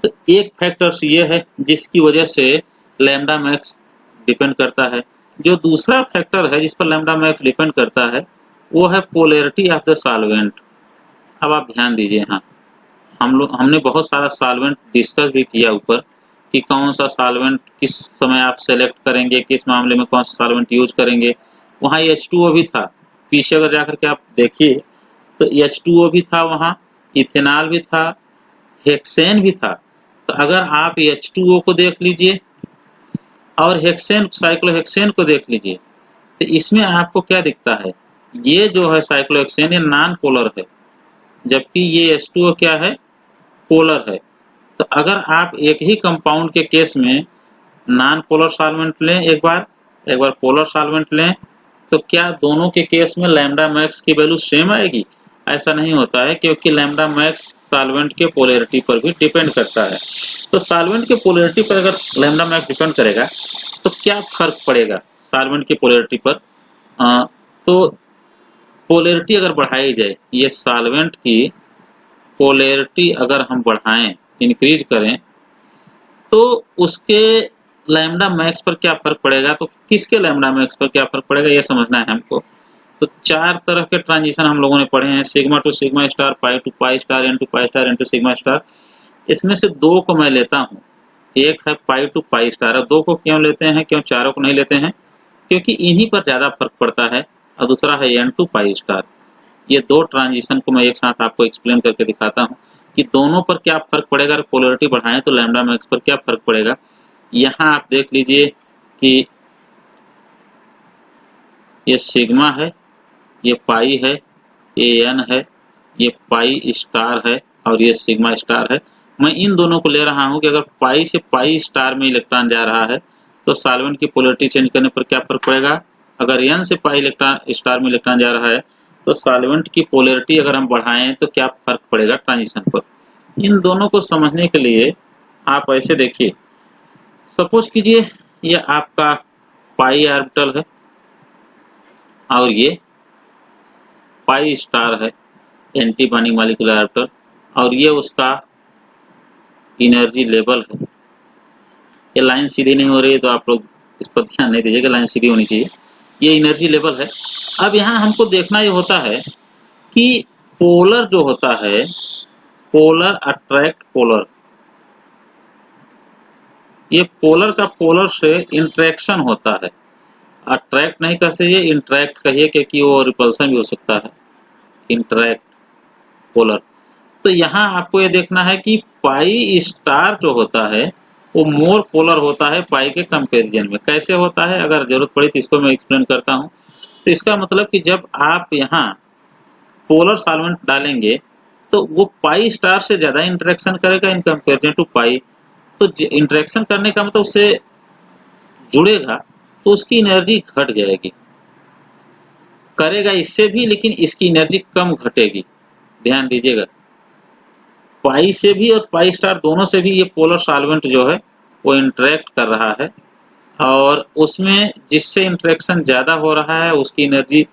तो एक फैक्टर्स ये है जिसकी वजह से लैम्डा मैक्स डिपेंड करता है। जो दूसरा फैक्टर है जिस पर लैम्डा मैक्स डिपेंड करता है वो है पोलैरिटी ऑफ द सॉल्वेंट। अब आप ध्यान दीजिए, यहाँ हमने बहुत सारा सॉल्वेंट डिस्कस भी किया ऊपर कि कौन सा सॉल्वेंट किस समय आप सेलेक्ट करेंगे, किस मामले में कौन सा सॉल्वेंट यूज करेंगे। वहाँ H2O भी था, पीछे अगर जाकर के आप देखिए तो H2O भी था, वहाँ इथेनॉल भी था, हेक्सेन भी था। तो अगर आप H2O को देख लीजिए और हेक्सेन साइक्लोहेक्सेन को देख लीजिए, तो इसमें आपको क्या दिखता है, ये जो है साइक्लोहेक्सेन ये नॉन पोलर है, जबकि ये H2O क्या है, पोलर है। तो अगर आप एक ही कंपाउंड के केस में नॉन पोलर सॉल्वेंट लें एक बार पोलर सॉल्वेंट लें, तो क्या दोनों के केस में लैम्डा मैक्स की वैल्यू सेम आएगी? ऐसा नहीं होता है, क्योंकि लैम्डा मैक्स सॉल्वेंट के पोलैरिटी पर भी डिपेंड करता है। तो सॉल्वेंट के पोलैरिटी पर अगर लैम्डा मैक्स डिपेंड करेगा तो क्या फर्क पड़ेगा सॉल्वेंट की पोलैरिटी पर? तो पोलैरिटी अगर बढ़ाई जाए, ये सॉल्वेंट की पोलैरिटी अगर हम बढ़ाएं, इंक्रीज करें, तो उसके लैम्डा मैक्स पर क्या फर्क पड़ेगा, तो किसके लैम्डा मैक्स पर क्या फर्क पड़ेगा ये समझना है हमको। तो 4 तरह के ट्रांजिशन हम लोगों ने पढ़े हैं, sigma to sigma star, pi to pi star, n to pi star, n to sigma star. इसमें से 2 को मैं लेता हूँ, एक है पाई टू पाई स्टार। और 2 को क्यों लेते हैं, क्यों चारों को नहीं लेते हैं, क्योंकि इन्हीं पर ज़्यादा फर्क पड़ता है। और दूसरा है एन टू पाई स्टार। ये 2 ट्रांजिशन को मैं एक साथ आपको एक्सप्लेन करके दिखाता हूँ कि दोनों पर क्या फर्क पड़ेगा, अगर पोलैरिटी बढ़ाएं तो लैम्डा मैक्स पर क्या फर्क पड़ेगा। यहाँ आप देख लीजिए कि ये सिग्मा है, ये पाई है, ये एन है, ये पाई स्टार है और ये सिग्मा स्टार है। मैं इन दोनों को ले रहा हूँ कि अगर पाई से पाई स्टार में इलेक्ट्रॉन जा रहा है तो सॉल्वेंट की पोलैरिटी चेंज करने पर क्या फर्क पड़ेगा। अगर एन से पाई इलेक्ट्रॉन स्टार में इलेक्ट्रॉन जा रहा है तो सॉल्वेंट की पोलैरिटी अगर हम बढ़ाएं तो क्या फर्क पड़ेगा ट्रांजिशन पर। इन दोनों को समझने के लिए आप ऐसे देखिए, सपोज कीजिए ये आपका पाई ऑर्बिटल है और ये पाई स्टार है, एंटी बॉन्डिंग मॉलिक्यूलर ऑर्बिटल, और ये उसका एनर्जी लेवल है। ये लाइन सीधी नहीं हो रही है तो आप लोग इस पर ध्यान नहीं दीजिएगा, लाइन सीधी होनी चाहिए। ये एनर्जी लेवल है। अब यहाँ हमको देखना ये होता है कि पोलर जो होता है, पोलर अट्रैक्ट पोलर, ये पोलर का पोलर से इंट्रैक्शन होता है। अट्रैक्ट नहीं कह सकते, इंट्रैक्ट कहिए क्योंकि वो रिपल्सन भी हो सकता है। इंट्रैक्ट पोलर, तो यहाँ आपको ये देखना है कि पाई स्टार जो होता है वो मोर पोलर होता है पाई के कंपैरिजन में। कैसे होता है, अगर जरूरत पड़ी तो इसको मैं एक्सप्लेन करता हूँ। तो इसका मतलब कि जब आप यहाँ पोलर सॉल्वेंट डालेंगे तो वो पाई स्टार से ज्यादा इंटरेक्शन करेगा इन कंपैरिजन टू पाई। तो इंटरेक्शन करने का मतलब उससे जुड़ेगा तो उसकी एनर्जी घट जाएगी, करेगा इससे भी, लेकिन इसकी एनर्जी कम घटेगी। ध्यान दीजिएगा, पाई से भी और पाई स्टार दोनों से भी ये पोलर सॉल्वेंट जो है वो इंटरेक्ट कर रहा है, और उसमें जिससे इंटरेक्शन ज्यादा हो रहा है उसकी एनर्जी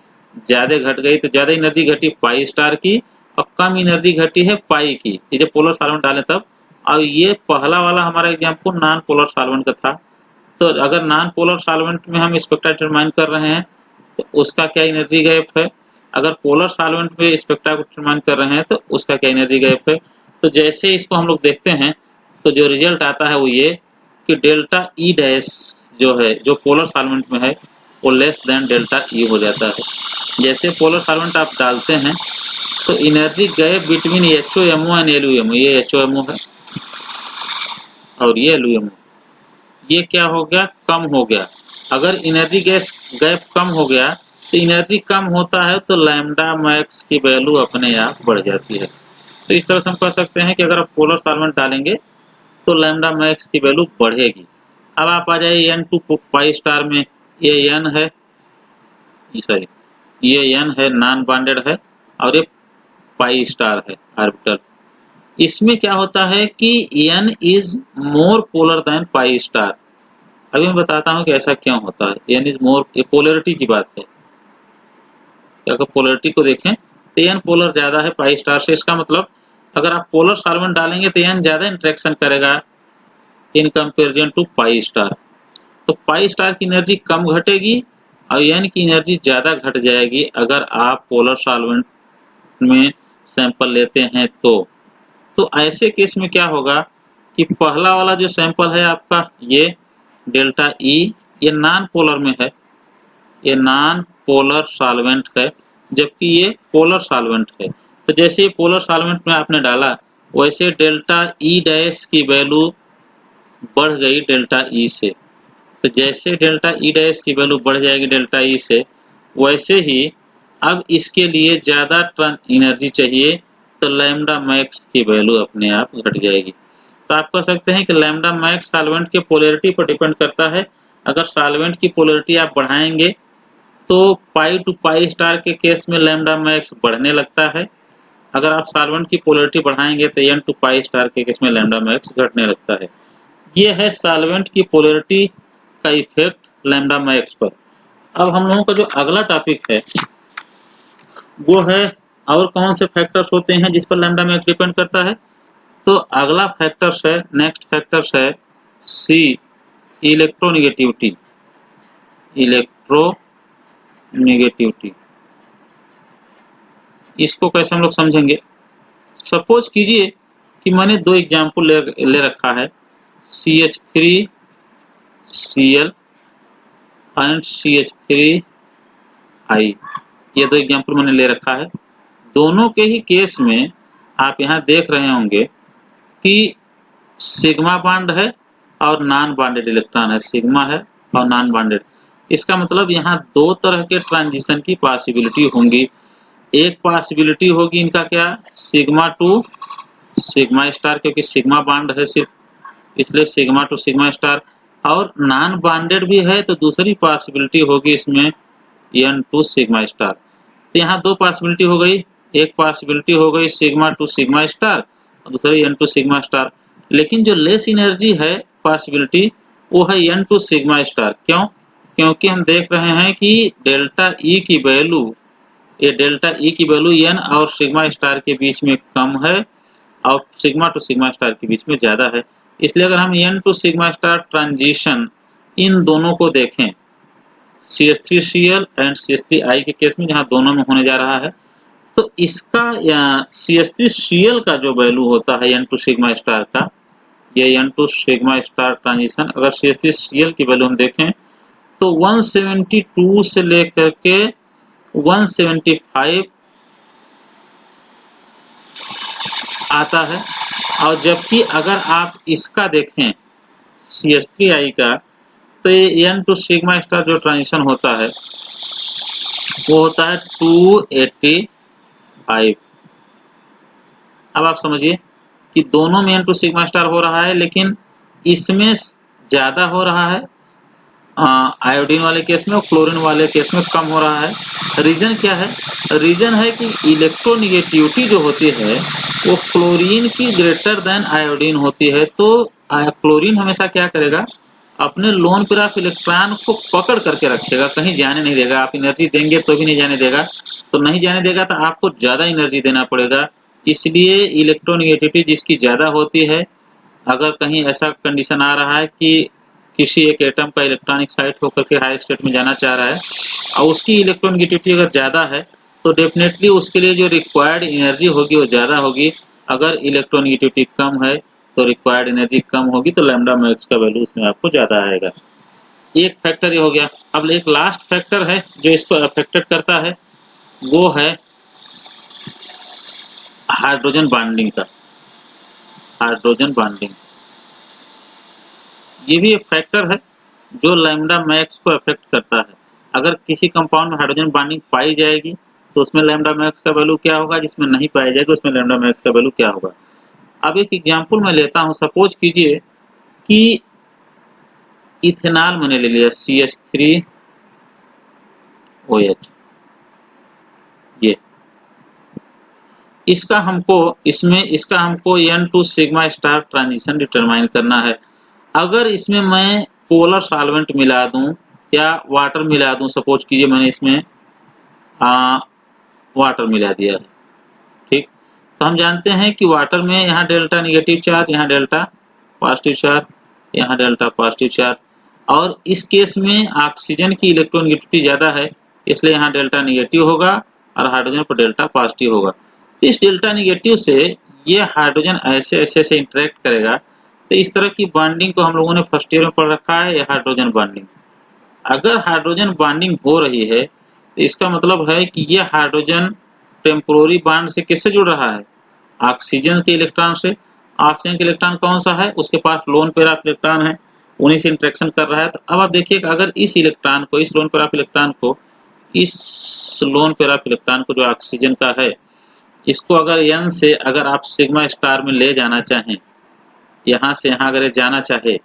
ज्यादा घट गई। तो ज्यादा एनर्जी घटी पाई स्टार की और कम एनर्जी घटी है पाई की, ये जब पोलर सॉल्वेंट डाले तब। और ये पहला वाला हमारा एग्जाम्पल नॉन पोलर सॉल्वेंट का था। तो अगर नॉन पोलर सॉल्वेंट में हम स्पेक्ट्रा डिटरमाइन कर रहे हैं तो उसका क्या एनर्जी गैप है, अगर पोलर सॉल्वेंट में स्पेक्ट्रा को डिटरमाइन कर रहे हैं तो उसका क्या एनर्जी गैप है। तो जैसे इसको हम लोग देखते हैं तो जो रिजल्ट आता है वो ये कि डेल्टा ई डैश जो है, जो पोलर सॉल्वेंट में है, वो लेस देन डेल्टा ई हो जाता है। जैसे पोलर सॉल्वेंट आप डालते हैं तो energy gap between HOMO and LUMO, ये HOMO है और ये LUMO, ये क्या हो गया, कम हो गया। अगर एनर्जी गैप कम हो गया तो एनर्जी कम होता है तो लैम्डा मैक्स की वैल्यू अपने आप बढ़ जाती है। तो इस तरह से हम कह सकते हैं कि अगर आप पोलर सॉल्वेंट डालेंगे तो लैम्डा मैक्स की वैल्यू बढ़ेगी। अब आप आ जाइए एन टू पाई स्टार में, ये एन है, सॉरी ये एन है, नॉन बॉन्डेड है, और ये पाई स्टार है ऑर्बिटल। इसमें क्या होता है कि n is more polar than pi star. अभी मैं बताता हूँ कि ऐसा क्यों होता है। एन इज मोर, ये पोलैरिटी की बात है। अगर पोलैरिटी को देखें तो एन पोलर ज्यादा है पाई स्टार से। इसका मतलब अगर आप पोलर सॉल्वेंट डालेंगे तो एन ज्यादा इंटरेक्शन करेगा in comparison to pi star. तो पाई स्टार की एनर्जी कम घटेगी और एन की एनर्जी ज्यादा घट जाएगी अगर आप पोलर सॉल्वेंट में सैंपल लेते हैं तो ऐसे केस में क्या होगा कि पहला वाला जो सैंपल है आपका, ये डेल्टा ई, ये नॉन पोलर में है, ये नॉन पोलर सॉल्वेंट है, जबकि ये पोलर सॉल्वेंट है। तो जैसे ये पोलर सॉल्वेंट में आपने डाला वैसे डेल्टा ई डैश की वैल्यू बढ़ गई डेल्टा ई से। तो जैसे डेल्टा ई डैश की वैल्यू बढ़ जाएगी डेल्टा ई से, वैसे ही अब इसके लिए ज्यादा एनर्जी चाहिए तो लैम्डा मैक्स की वैल्यू अपने आप घट जाएगी। तो आप कह सकते हैं कि लैम्डा मैक्स सॉल्वेंट के पोलैरिटी पर डिपेंड करता है। अगर सॉल्वेंट की पोलैरिटी आप बढ़ाएंगे तो पाई टू पाई स्टार के केस में लैम्डा मैक्स बढ़ने लगता है। अगर आप सॉल्वेंट की पोलैरिटी बढ़ाएंगे तो एन टू पाई स्टार के केस में लैम्डा मैक्स घटने लगता है। ये है सॉल्वेंट की पोलैरिटी का इफेक्ट लैम्डा मैक्स पर। अब हम लोगों का जो अगला टॉपिक है वो है। और कौन से फैक्टर्स होते हैं जिस पर लैम्डा मैक्स डिपेंड करता है? तो अगला फैक्टर्स है, नेक्स्ट फैक्टर्स है सी, इलेक्ट्रोनेगेटिविटी। इलेक्ट्रोनेगेटिविटी इसको कैसे हम लोग समझेंगे? सपोज कीजिए कि मैंने दो एग्जाम्पल ले रखा है, CH3Cl एंड CH3I। ये दो एग्जाम्पल मैंने ले रखा है। दोनों के ही केस में आप यहाँ देख रहे होंगे कि सिग्मा बॉन्ड है और नॉन बॉन्डेड इलेक्ट्रॉन है, सिग्मा है और नॉन बॉन्डेड। इसका मतलब यहाँ दो तरह के ट्रांजिशन की पॉसिबिलिटी होंगी। एक पॉसिबिलिटी होगी इनका क्या, सिग्मा टू सिग्मा स्टार, क्योंकि सिग्मा बॉन्ड है सिर्फ, इसलिए सिग्मा टू सिग्मा स्टार। और नॉन बॉन्डेड भी है तो दूसरी पॉसिबिलिटी होगी इसमें एन टू सिग्मा स्टार। तो यहाँ दो पॉसिबिलिटी हो गई, एक पॉसिबिलिटी हो गई सिग्मा टू सिग्मा स्टार और दूसरी एन टू सिग्मा स्टार। लेकिन जो लेस एनर्जी है पॉसिबिलिटी वो है एन टू सिग्मा स्टार। क्यों? क्योंकि हम देख रहे हैं कि डेल्टा ई की वैल्यू, ये डेल्टा ई की वैल्यू एन और सिग्मा स्टार के बीच में कम है और सिग्मा टू सिग्मा स्टार के बीच में ज्यादा है। इसलिए अगर हम n to sigma star transition इन दोनों को देखें, CH3Cl एंड CH3I के केस में जहां दोनों में होने जा रहा है, तो इसका CH3Cl का जो वैल्यू होता है एन टू सिग्मा स्टार का, ये n to sigma star transition अगर CH3Cl की वैल्यू हम देखें तो 172 से लेकर के 175 आता है। और जबकि अगर आप इसका देखें CH3I का, तो ये एन टू सिग्मा स्टार जो ट्रांजिशन होता है वो होता है 285। अब आप समझिए कि दोनों में एन टू सिग्मा स्टार हो रहा है, लेकिन इसमें ज्यादा हो रहा है आयोडीन वाले केस में और क्लोरीन वाले केस में कम हो रहा है। रीजन क्या है? रीजन है कि इलेक्ट्रोनेगेटिविटी जो होती है वो क्लोरीन की ग्रेटर देन आयोडीन होती है। तो क्लोरीन हमेशा क्या करेगा, अपने लोन पेयर ऑफ इलेक्ट्रॉन को पकड़ करके रखेगा, कहीं जाने नहीं देगा। आप एनर्जी देंगे तो भी नहीं जाने देगा, तो नहीं जाने देगा तो आपको ज्यादा एनर्जी देना पड़ेगा। इसलिए इलेक्ट्रोनेगेटिविटी जिसकी ज्यादा होती है, अगर कहीं ऐसा कंडीशन आ रहा है कि किसी एक एटम का इलेक्ट्रॉनिक साइट होकर के हाई स्टेट में जाना चाह रहा है और उसकी इलेक्ट्रोनेगेटिविटी अगर ज्यादा है, तो डेफिनेटली उसके लिए जो रिक्वायर्ड एनर्जी होगी वो ज्यादा होगी। अगर इलेक्ट्रोनेगेटिविटी कम है तो रिक्वायर्ड एनर्जी कम होगी, तो लैम्डा मैक्स का वैल्यू उसमें आपको ज्यादा आएगा। एक फैक्टर ये हो गया। अब एक लास्ट फैक्टर है जो इसको अफेक्टेड करता है, वो है हाइड्रोजन बॉन्डिंग का। हाइड्रोजन बॉन्डिंग ये भी एक फैक्टर है जो लैम्डा मैक्स को अफेक्ट करता है। अगर किसी कंपाउंड में हाइड्रोजन बॉन्डिंग पाई जाएगी तो उसमें लैम्डा मैक्स का वैल्यू क्या होगा, जिसमें नहीं पाई जाएगी उसमें लैम्डा मैक्स का वैल्यू क्या होगा। अब एक एग्जांपल मैं लेता हूं। सपोज कीजिए कि इथेनॉल मैंने ले लिया CH3OH, ये इसका हमको n to sigma star transition determine करना है। अगर इसमें मैं पोलर सॉल्वेंट मिला दूं या वाटर मिला दूं, सपोज कीजिए मैंने इसमें वाटर मिला दिया है, ठीक। तो हम जानते हैं कि वाटर में यहाँ डेल्टा नेगेटिव चार्ज, यहाँ डेल्टा पॉजिटिव चार्ज, यहाँ डेल्टा पॉजिटिव चार्ज, और इस केस में ऑक्सीजन की इलेक्ट्रोनेगेटिविटी ज्यादा है, इसलिए यहाँ डेल्टा नेगेटिव होगा और हाइड्रोजन पर डेल्टा पॉजिटिव होगा। इस डेल्टा नेगेटिव से ये हाइड्रोजन ऐसे इंटरेक्ट करेगा। तो इस तरह की बॉन्डिंग को हम लोगों ने फर्स्ट ईयर में पढ़ रखा है, यह हाइड्रोजन बॉन्डिंग। अगर हाइड्रोजन बॉन्डिंग हो रही है तो इसका मतलब है कि ये हाइड्रोजन टेम्पोररी बॉन्ड से किससे जुड़ रहा है, ऑक्सीजन के इलेक्ट्रॉन से। ऑक्सीजन के इलेक्ट्रॉन कौन सा है, उसके पास लोन पेयर ऑफ इलेक्ट्रॉन है, उन्हीं से इंटरेक्शन कर रहा है। तो अब आप देखिएगा, अगर इस इलेक्ट्रॉन को, इस लोन पेयर ऑफ इलेक्ट्रॉन को, इस लोन पेयर ऑफ इलेक्ट्रॉन को जो ऑक्सीजन का है, इसको अगर n से अगर आप सिग्मा स्टार में ले जाना चाहें, यहाँ से यहाँ अगर जाना चाहे,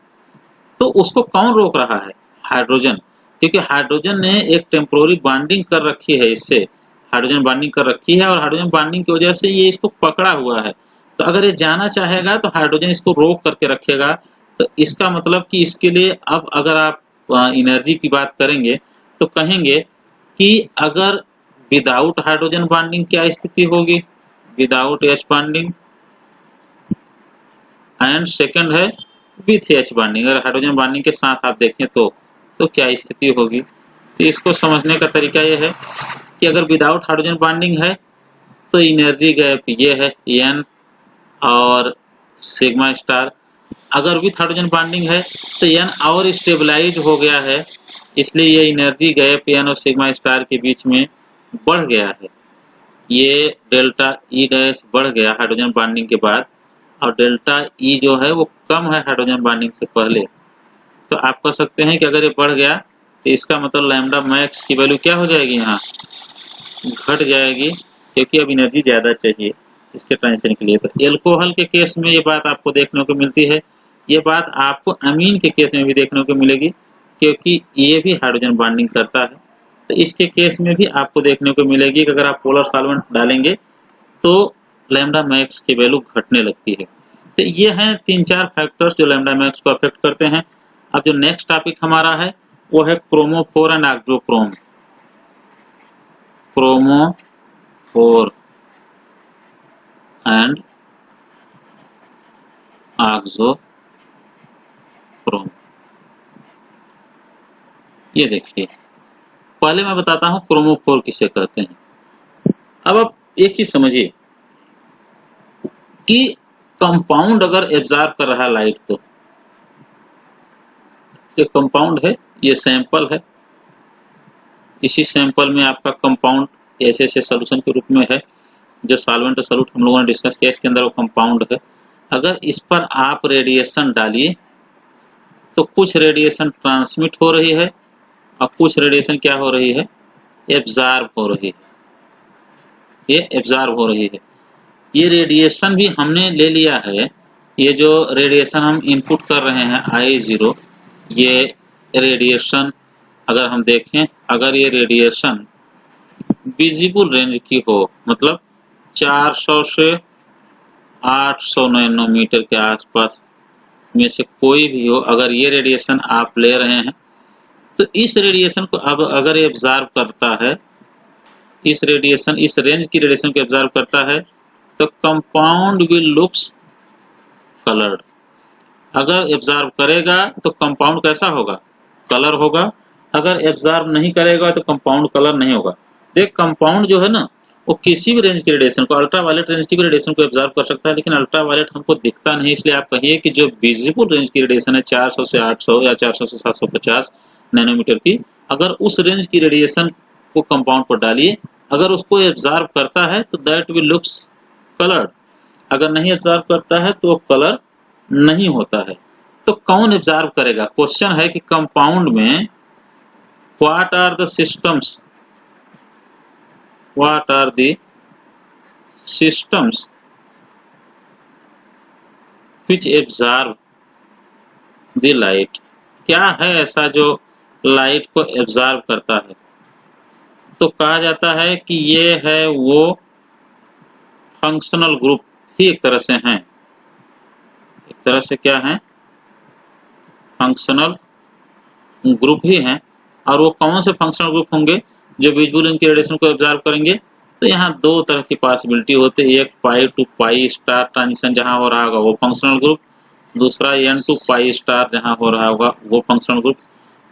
तो उसको कौन रोक रहा है, हाइड्रोजन। क्योंकि हाइड्रोजन ने एक टेम्पोररी बॉन्डिंग कर रखी है, इससे हाइड्रोजन बॉन्डिंग कर रखी है और हाइड्रोजन बॉन्डिंग की वजह से ये इसको पकड़ा हुआ है। तो अगर ये जाना चाहेगा तो हाइड्रोजन इसको रोक करके रखेगा। तो इसका मतलब कि इसके लिए अब अगर आप एनर्जी की बात करेंगे तो कहेंगे कि अगर विदाउट हाइड्रोजन बॉन्डिंग क्या स्थिति होगी, without H bonding, and second है विथ एच बॉन्डिंग। अगर हाइड्रोजन बॉन्डिंग के साथ आप देखें तो क्या स्थिति होगी। तो इसको समझने का तरीका यह है कि अगर विदाउट हाइड्रोजन बॉन्डिंग है तो एनर्जी गैप ये है एन और सिग्मा स्टार। अगर विथ हाइड्रोजन बॉन्डिंग है तो एन और स्टेबलाइज हो गया है, इसलिए ये एनर्जी गैप एन और सिग्मा स्टार के बीच में बढ़ गया है। ये डेल्टा ई डैश बढ़ गया हाइड्रोजन बॉन्डिंग के बाद, और डेल्टा ई जो है वो कम है हाइड्रोजन बॉन्डिंग से पहले। तो आप कह सकते हैं कि अगर ये बढ़ गया तो इसका मतलब लैम्डा मैक्स की वैल्यू क्या हो जाएगी, यहाँ घट जाएगी, क्योंकि अब एनर्जी ज़्यादा चाहिए इसके ट्रांजिशन के लिए। तो एल्कोहल के केस में ये बात आपको देखने को मिलती है, ये बात आपको अमीन के केस में भी देखने को मिलेगी, क्योंकि ये भी हाइड्रोजन बॉन्डिंग करता है। तो इसके केस में भी आपको देखने को मिलेगी कि अगर आप पोलर सॉल्वेंट डालेंगे तो लैम्डा मैक्स की वैल्यू घटने लगती है। तो ये हैं 3-4 फैक्टर्स जो लैम्डा मैक्स को अफेक्ट करते हैं। अब जो नेक्स्ट टॉपिक हमारा है वो है chromophore and auxochrome. Chromophore and auxochrome. ये देखिए, पहले मैं बताता हूँ क्रोमोफोर किसे कहते हैं। अब आप एक चीज समझिए कि कंपाउंड अगर एब्जॉर्ब कर रहा है लाइट को, ये कंपाउंड है, ये सैंपल है, इसी सैंपल में आपका कंपाउंड ऐसे ऐसे सोल्यूशन के रूप में है, जो सॉल्वेंट सॉल्यूट हम लोगों ने डिस्कस किया, इसके अंदर वो कंपाउंड है। अगर इस पर आप रेडिएशन डालिए तो कुछ रेडिएशन ट्रांसमिट हो रही है और कुछ रेडिएशन क्या हो रही है, एब्जॉर्ब हो रही है। ये एब्जॉर्ब हो रही है। ये रेडिएशन भी हमने ले लिया है, ये जो रेडिएशन हम इनपुट कर रहे हैं I0, ये रेडिएशन अगर हम देखें, अगर ये रेडिएशन विजिबल रेंज की हो, मतलब 400 से 800 नैनोमीटर के आसपास में से कोई भी हो, अगर ये रेडिएशन आप ले रहे हैं तो इस रेडिएशन को अब अगर ये एब्जॉर्ब करता है, इस रेडिएशन, इस रेंज की रेडिएशन को एब्जॉर्ब करता है, तो कंपाउंड विल लुक्स कलर्ड। अगर एब्जॉर्ब करेगा तो कंपाउंड कैसा होगा, कलर होगा। अगर एब्जॉर्ब नहीं करेगा तो कंपाउंड कलर नहीं होगा। देख, कंपाउंड जो है ना, वो किसी भी रेंज की रेडिएशन को, अल्ट्रावायलेट रेंज की भी रेडिएशन को एब्जॉर्ब कर सकता है, लेकिन अल्ट्रावायलेट हमको दिखता नहीं, इसलिए आप कहिए कि जो विजिबल रेंज की रेडिएशन है 400 से 800 या 400 से 750 नैनोमीटर की, अगर उस रेंज की रेडिएशन को कंपाउंड पर डालिए, अगर उसको एब्जॉर्ब करता है तो दैट विल लुक्स कलर्ड। अगर नहीं एब्जॉर्ब करता है तो कलर नहीं होता है। तो कौन एब्जॉर्ब करेगा, क्वेश्चन है कि कंपाउंड में what are the systems, what are the systems which absorb the light. क्या है ऐसा जो लाइट को एब्जॉर्ब करता है। तो कहा जाता है कि ये है वो फंक्शनल ग्रुप ही एक तरह से हैं, एक तरह से क्या है, फंक्शनल ग्रुप ही हैं। और वो कौन से फंक्शनल ग्रुप होंगे जो विजिबल रेंज की रेडिएशन को एब्जॉर्ब करेंगे। तो यहाँ दो तरह की पॉसिबिलिटी होती है, एक पाई टू पाई स्टार ट्रांजिशन जहाँ हो रहा होगा वो फंक्शनल ग्रुप, दूसरा एन टू पाई स्टार जहाँ हो रहा होगा वो फंक्शनल ग्रुप।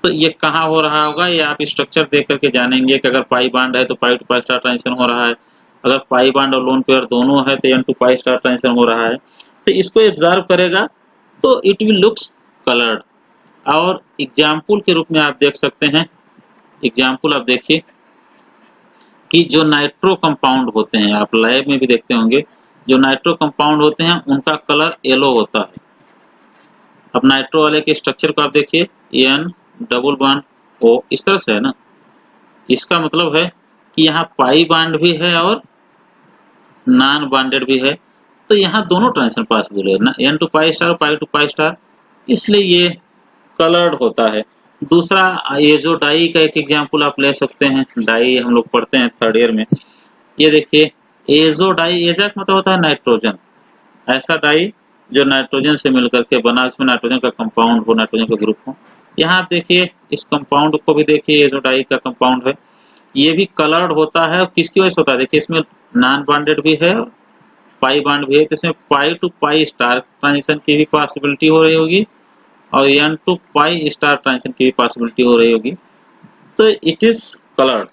तो ये कहाँ हो रहा होगा, ये आप स्ट्रक्चर देख करके जानेंगे कि अगर पाई बांड है तो pi to pi star transition हो रहा है, अगर पाई बांड और लोन पेयर दोनों है तो n to pi star transition हो रहा है। तो इसको एब्जॉर्ब करेगा तो इट विल लुक्स कलर्ड। और एग्जाम्पल के रूप में आप देख सकते हैं, एग्जाम्पल आप देखिए कि जो नाइट्रो कंपाउंड होते हैं, आप लैब में भी देखते होंगे, जो नाइट्रो कंपाउंड होते हैं उनका कलर येलो होता है। अब नाइट्रो वाले के स्ट्रक्चर को आप देखिए, एन डबल बॉन्ड ओ, इस तरह से है ना। इसका मतलब है कि यहाँ पाई बॉन्ड भी है और नॉन बॉन्डेड भी है, तो यहाँ दोनों ट्रांजिशन पॉसिबल है ना, n to pi star, pi to pi star, इसलिए ये कलर्ड होता है। दूसरा एजो डाई का एक एग्जांपल आप ले सकते हैं, डाई हम लोग पढ़ते हैं थर्ड ईयर में। ये देखिए, एजो डाई, एजा मतलब होता है नाइट्रोजन, ऐसा डाई जो नाइट्रोजन से मिलकर के बना, उसमें नाइट्रोजन का कंपाउंड हो, नाइट्रोजन का ग्रुप हो। यहाँ आप देखिए, इस कंपाउंड को भी देखिए, एजो डाई का कंपाउंड है। ये भी कलर्ड होता है। किसकी वजह से होता है? देखिए इसमें नॉन बॉन्डेड भी है, पाई बॉन्ड भी है, तो इसमें pi to pi star transition की भी पॉसिबिलिटी हो रही होगी और n to pi star transition की भी पॉसिबिलिटी हो रही होगी। तो इट इज कलर्ड।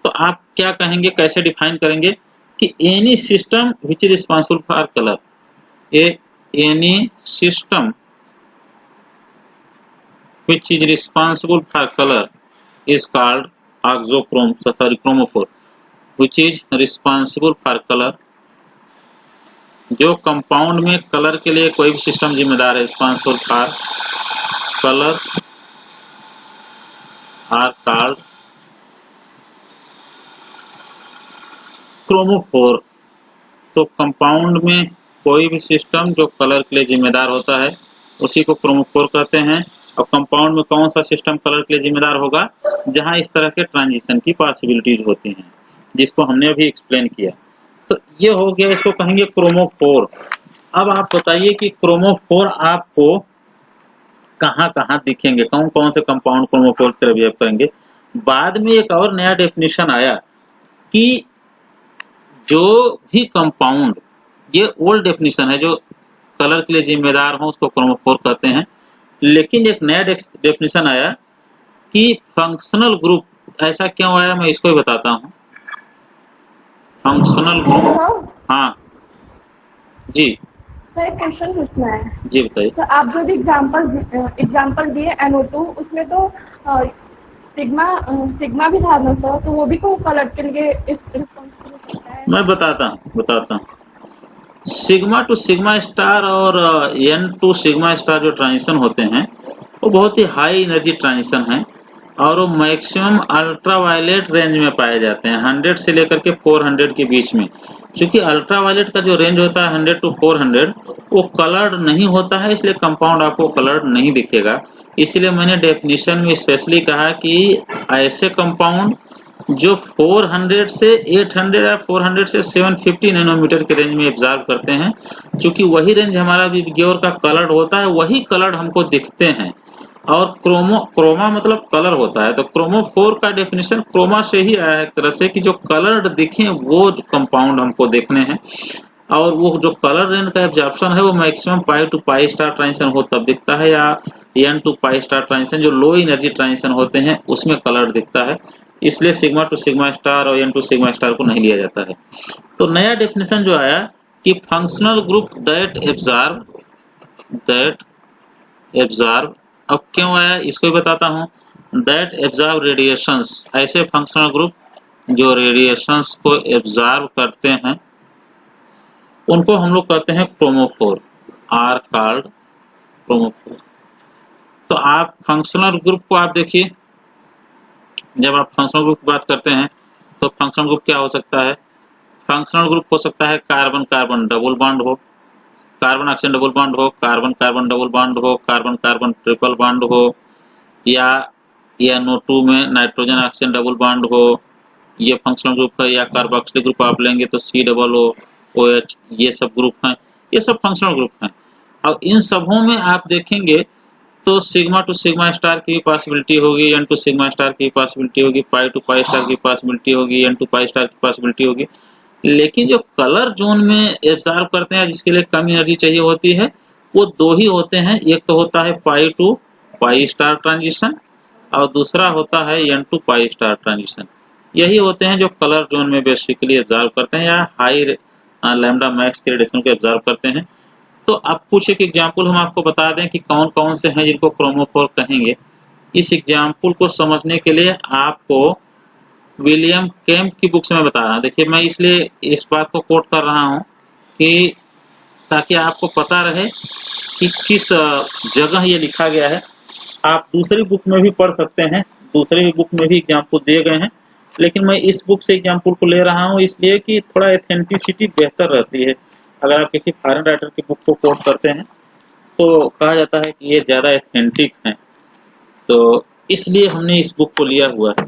तो आप क्या कहेंगे, कैसे डिफाइन करेंगे कि any system which is responsible for colour, any system which is responsible for color is called chromophore, which is responsible for color। जो कंपाउंड में कलर के लिए कोई भी सिस्टम जिम्मेदार है, responsible for colour are called chromophore. तो compound में कोई भी सिस्टम जो कलर के लिए जिम्मेदार होता है उसी को क्रोमोफोर कहते हैं। और कंपाउंड में कौन सा सिस्टम कलर के लिए जिम्मेदार होगा? जहां इस तरह के ट्रांजिशन की पॉसिबिलिटीज होती हैं, जिसको हमने अभी एक्सप्लेन किया। तो ये हो गया, इसको कहेंगे क्रोमोफोर। अब आप बताइए कि क्रोमोफोर आपको कहाँ कहाँ दिखेंगे, कौन कौन से कंपाउंड क्रोमोफोर की तरह बिहेव करेंगे। बाद में एक और नया डेफिनेशन आया कि जो भी कंपाउंड, ये ओल्ड डेफिनेशन है, जो कलर के लिए जिम्मेदार हो उसको क्रोमोफोर कहते हैं। लेकिन एक नया डेफिनेशन आया कि फंक्शनल ग्रुप। ऐसा क्यों आया, मैं इसको ही बताता हूँ। फंक्शनल ग्रुप, हाँ जी सर एक क्वेश्चन पूछना है। जी बताइए। तो आप जो भी एग्जांपल दिए NO2, उसमें तो सिग्मा भी था ना सर, तो वो भी तो कलर के लिए रिस्पॉन्सिबल होता है। मैं बताता हूँ। सिग्मा टू सिग्मा स्टार और एन टू सिग्मा स्टार जो ट्रांजिशन होते हैं वो बहुत ही हाई एनर्जी ट्रांजिशन है और वो मैक्सिमम अल्ट्रावायलेट रेंज में पाए जाते हैं, 100 से लेकर के 400 के बीच में। क्योंकि अल्ट्रावायलेट का जो रेंज होता है 100 टू 400, वो कलर्ड नहीं होता है, इसलिए कंपाउंड आपको कलर्ड नहीं दिखेगा। इसलिए मैंने डेफिनेशन में स्पेशली कहा कि ऐसे कंपाउंड जो 400 से 800 या 400 से 750 नैनोमीटर के रेंज में एब्जॉर्ब करते हैं, क्योंकि वही रेंज हमारा विबग्योर का कलर्ड होता है, वही कलर्ड हमको दिखते हैं। और क्रोमा मतलब कलर होता है, तो क्रोमोफोर का डेफिनेशन क्रोमा से ही आया है, एक तरह से कि जो कलर्ड दिखे वो कंपाउंड हमको देखने हैं। और वो जो कलर रेंज का एब्जॉर्प्शन है वो maximum pi to pi star transition हो तब दिखता है, या n to pi star transition जो लो एनर्जी ट्रांजिशन होते हैं उसमें कलर दिखता है। इसलिए सिग्मा टू सिग्मा स्टार और एन टू सिग्मा स्टार को नहीं लिया जाता है। तो नया डेफिनेशन जो आया कि फंक्शनल ग्रुप दैट एब्जॉर्ब। अब क्यों आया इसको भी बताता हूँ। दैट एब्जॉर्ब रेडिएशंस, ऐसे फंक्शनल ग्रुप जो रेडिएशंस को एब्जॉर्ब करते हैं उनको हम लोग कहते हैं क्रोमोफोर, आर कॉल्ड क्रोमोफोर। तो आप फंक्शनल ग्रुप को आप देखिए, जब आप फंक्शनल ग्रुप की बात करते हैं तो फंक्शनल ग्रुप क्या हो सकता है? फंक्शनल ग्रुप हो सकता है कार्बन कार्बन डबल बॉन्ड हो, कार्बन ऑक्सीजन डबल बॉन्ड हो, कार्बन कार्बन डबल बॉन्ड हो, कार्बन कार्बन ट्रिपल बॉन्ड हो, या NO2 में नाइट्रोजन ऑक्सीजन डबल बॉन्ड हो, ये फंक्शनल ग्रुप है। या कार्बोक्सिलिक ग्रुप आप लेंगे तो COOH, ये सब ग्रुप हैं, ये सब फंक्शनल ग्रुप हैं। और इन सबों में आप देखेंगे तो सिग्मा टू सिग्मा स्टार की भी पॉसिबिलिटी होगी, एन टू सिग्मा स्टार की पॉसिबिलिटी होगी, पाई टू पाई स्टार की पॉसिबिलिटी होगी, एन टू पाई स्टार की पॉसिबिलिटी होगी। लेकिन जो कलर जोन में एब्जॉर्ब करते हैं जिसके लिए कम एनर्जी चाहिए होती है वो दो ही होते हैं। एक तो होता है pi to pi star transition और दूसरा होता है n to pi star transition. यही होते हैं जो कलर जोन में बेसिकली एब्जॉर्ब करते हैं या हाई लैम्डा मैक्स के रेडिएशन को एब्जॉर्ब करते हैं। तो अब कुछ एक एग्जाम्पल हम आपको बता दें कि कौन कौन से हैं जिनको क्रोमोफोर कहेंगे। इस एग्जाम्पल को समझने के लिए आपको विलियम केम्प की बुक से मैं बता रहा हूँ। देखिए मैं इसलिए इस बात को कोट कर रहा हूँ कि ताकि आपको पता रहे कि किस जगह ये लिखा गया है। आप दूसरी बुक में भी पढ़ सकते हैं, दूसरी बुक में भी एग्जाम्पल दिए गए हैं, लेकिन मैं इस बुक से एग्जाम्पल को ले रहा हूँ इसलिए कि थोड़ा एथेंटिसिटी बेहतर रहती है। अगर आप किसी फॉरेन राइटर की बुक को कोट करते हैं तो कहा जाता है कि ये ज़्यादा एथेंटिक है, तो इसलिए हमने इस बुक को लिया हुआ है।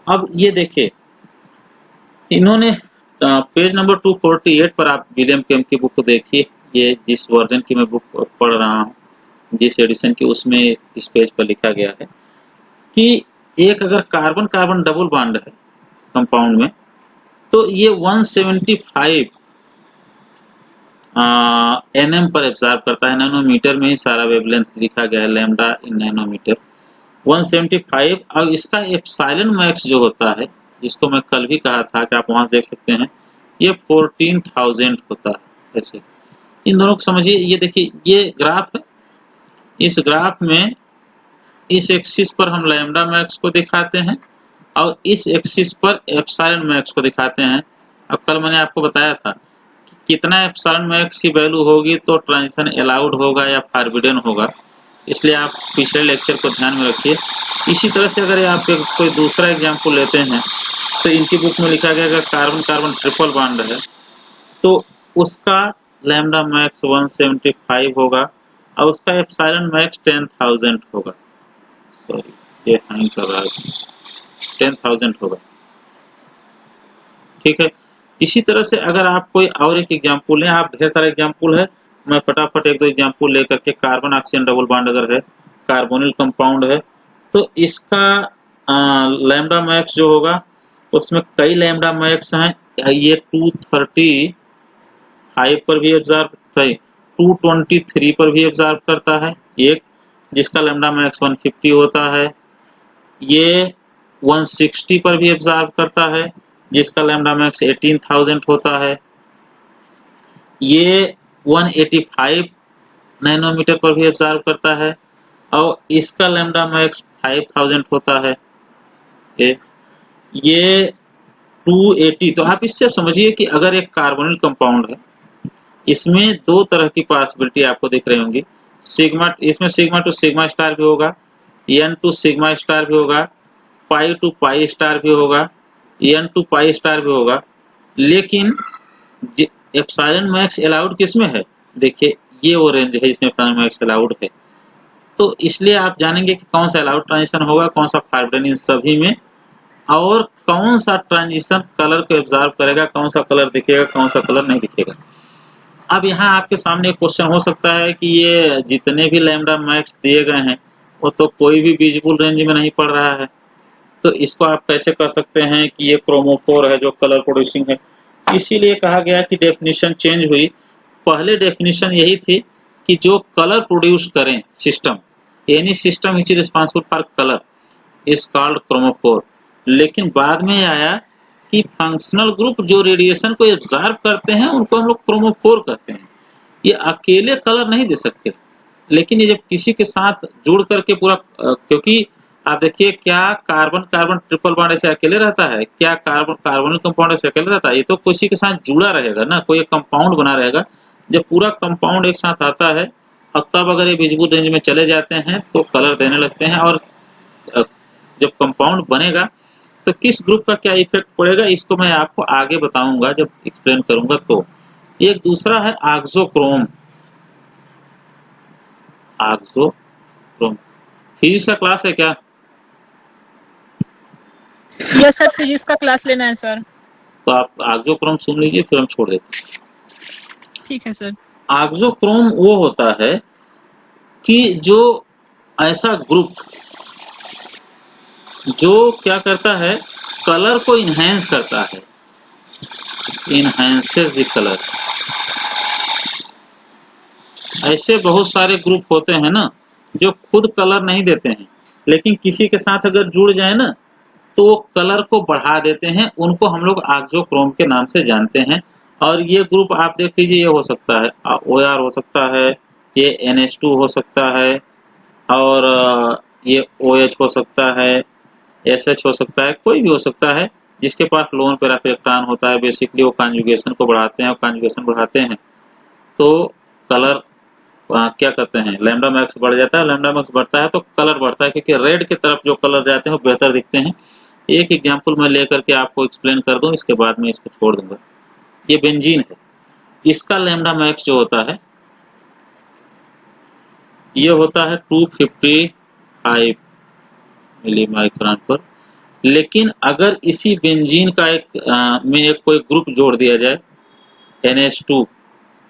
अब ये देखिए इन्होंने पेज नंबर 248 पर आप विलियम केम्प की बुक को देखिए। ये जिस वर्जन की मैं बुक पढ़ रहा हूँ, जिस एडिशन की, उसमें इस पेज पर लिखा गया है कि एक अगर कार्बन कार्बन डबल बॉन्ड है कंपाउंड में, तो ये 175 nm पर एब्जॉर्ब करता है। नैनोमीटर में ही सारा वेवलेंथ लिखा गया है, लैम्डा इन नैनोमीटर 175। अब इसका एप्सिलॉन मैक्स जो होता है, जिसको मैं कल भी कहा था कि आप वहां देख सकते हैं, ये 14,000 होता है। ऐसे इन दोनों को समझिए। ये देखिए, ये ग्राफ है, इस ग्राफ में इस एक्सिस पर हम लैम्डा मैक्स को दिखाते हैं और इस एक्सिस पर एप्सिलॉन मैक्स को दिखाते हैं। अब कल मैंने आपको बताया था कि कितना एप्सिलॉन मैक्स की वैल्यू होगी तो ट्रांजिशन अलाउड होगा या फॉरबिडन होगा, इसलिए आप पिछले लेक्चर को ध्यान में रखिए। इसी तरह से अगर आप कोई दूसरा एग्जाम्पल लेते हैं, तो इनकी बुक में लिखा गया कि कार्बन कार्बन ट्रिपल बॉन्ड है, तो उसका लैम्डा मैक्स 175 होगा और उसका एप्सिलॉन मैक्स 10,000 होगा। सॉरी, ये हैंग कर रहा है, 10,000 होगा। ठीक है। इसी तरह से अगर आप कोई और एक एग्जाम्पल लें, आप ढेर सारे एग्जाम्पल है, मैं फटाफट एक दो एग्जाम्पल लेकर के, कार्बन ऑक्सीजन डबल बॉन्ड अगर है, कार्बोनिल कंपाउंड है, तो इसका लैम्डा मैक्स जो होगा उसमें कई लैम्डा मैक्स हैं। ये 235 पर भी एब्जॉर्ब, 223 पर भी एब्जॉर्ब करता है एक, जिसका लैम्डा मैक्स 150 होता है। ये 160 पर भी एब्जॉर्ब करता है, जिसका लैम्डा मैक्स 18,000 होता है। ये 185 नैनोमीटर पर भी एब्जॉर्ब करता है और इसका लैम्डा मैक्स 5,000 होता है। ये 280, तो आप इससे समझिए कि अगर एक कार्बोनिल कंपाउंड है, इसमें दो तरह की पॉसिबिलिटी आपको दिख रही होंगी। सिग्मा, इसमें सिग्मा टू सिग्मा स्टार भी होगा, एन टू सिग्मा स्टार भी होगा, पाई टू पाई स्टार भी होगा, एन टू पाई स्टार भी होगा। लेकिन एप्सिलॉन मैक्स अलाउड किसमें है? देखिए, ये वो रेंज है जिसमें एप्सिलॉन मैक्स अलाउड है। तो इसलिए आप जानेंगे कि कौन सा अलाउड ट्रांजिशन होगा, कौन सा फॉरबिडन, इन सभी में, और कौन सा ट्रांजिशन कलर को एब्जॉर्ब करेगा, कौन सा कलर दिखेगा, कौन सा कलर नहीं दिखेगा। अब यहाँ आपके सामने एक क्वेश्चन हो सकता है कि ये जितने भी लैम्डा मैक्स दिए गए हैं वो तो कोई भी विजिबल रेंज में नहीं पड़ रहा है, तो इसको आप कैसे कर सकते हैं कि ये क्रोमोफोर है जो कलर प्रोड्यूसिंग है। इसीलिए कहा गया कि डेफिनेशन चेंज हुई। पहले डेफिनेशन यही थी कि जो कलर प्रोड्यूस करें system, any system which is responsible for colour is called chromophore. लेकिन बाद में आया कि फंक्शनल ग्रुप जो रेडिएशन को एब्जॉर्ब करते हैं उनको हम लोग क्रोमोफोर कहते हैं। ये अकेले कलर नहीं दे सकते, लेकिन ये जब किसी के साथ जुड़ करके पूरा, क्योंकि आप देखिए, क्या कार्बन कार्बन ट्रिपल बॉन्ड ऐसे अकेले रहता है? क्या कार्बन कार्बोनिल कंपाउंड ऐसे अकेले रहता है? ये तो किसी के साथ जुड़ा रहेगा ना, कोई एक कंपाउंड बना रहेगा। जब पूरा कंपाउंड एक साथ आता है और तब अगर ये विजिबल रेंज में चले जाते हैं तो कलर देने लगते हैं। और जब कंपाउंड बनेगा तो किस ग्रुप का क्या इफेक्ट पड़ेगा, इसको मैं आपको आगे बताऊंगा जब एक्सप्लेन करूंगा। तो एक दूसरा है ऑक्सोक्रोम। ऑक्सोक्रोम फिजिक्स का क्लास है क्या? यस सर, फिजिक्स का क्लास लेना है सर। तो आप ऑक्सोक्रोम सुन लीजिए, फिर हम छोड़ देते हैं। ठीक है सर। ऑक्सोक्रोम वो होता है कि जो ऐसा ग्रुप जो क्या करता है, कलर को इनहेंस करता है, इनहेंसेस द कलर। ऐसे बहुत सारे ग्रुप होते हैं ना जो खुद कलर नहीं देते हैं, लेकिन किसी के साथ अगर जुड़ जाए ना तो वो कलर को बढ़ा देते हैं। उनको हम लोग ऑक्सोक्रोम के नाम से जानते हैं। और ये ग्रुप आप देख लीजिए, ये हो सकता है OR हो सकता है, ये NH2 हो सकता है, और ये OH हो सकता है, SH हो सकता है, कोई भी हो सकता है जिसके पास लोन पैरा इलेक्ट्रॉन होता है। बेसिकली वो कॉन्जुगेशन को बढ़ाते हैं, और कॉन्जुगेशन बढ़ाते हैं तो कलर क्या करते हैं, लैम्डा मैक्स बढ़ जाता है। लैम्डा मैक्स बढ़ता है तो कलर बढ़ता है, क्योंकि रेड की तरफ जो कलर जाते हैं वो बेहतर दिखते हैं। एक एग्जांपल मैं लेकर के आपको एक्सप्लेन कर दूं, इसके बाद में इसको छोड़ दूंगा। ये बेंजीन है, इसका लैम्डा मैक्स जो होता है ये होता है 255 मिली माइक्रोन पर। लेकिन अगर इसी बेंजीन का में एक कोई ग्रुप जोड़ दिया जाए, NH2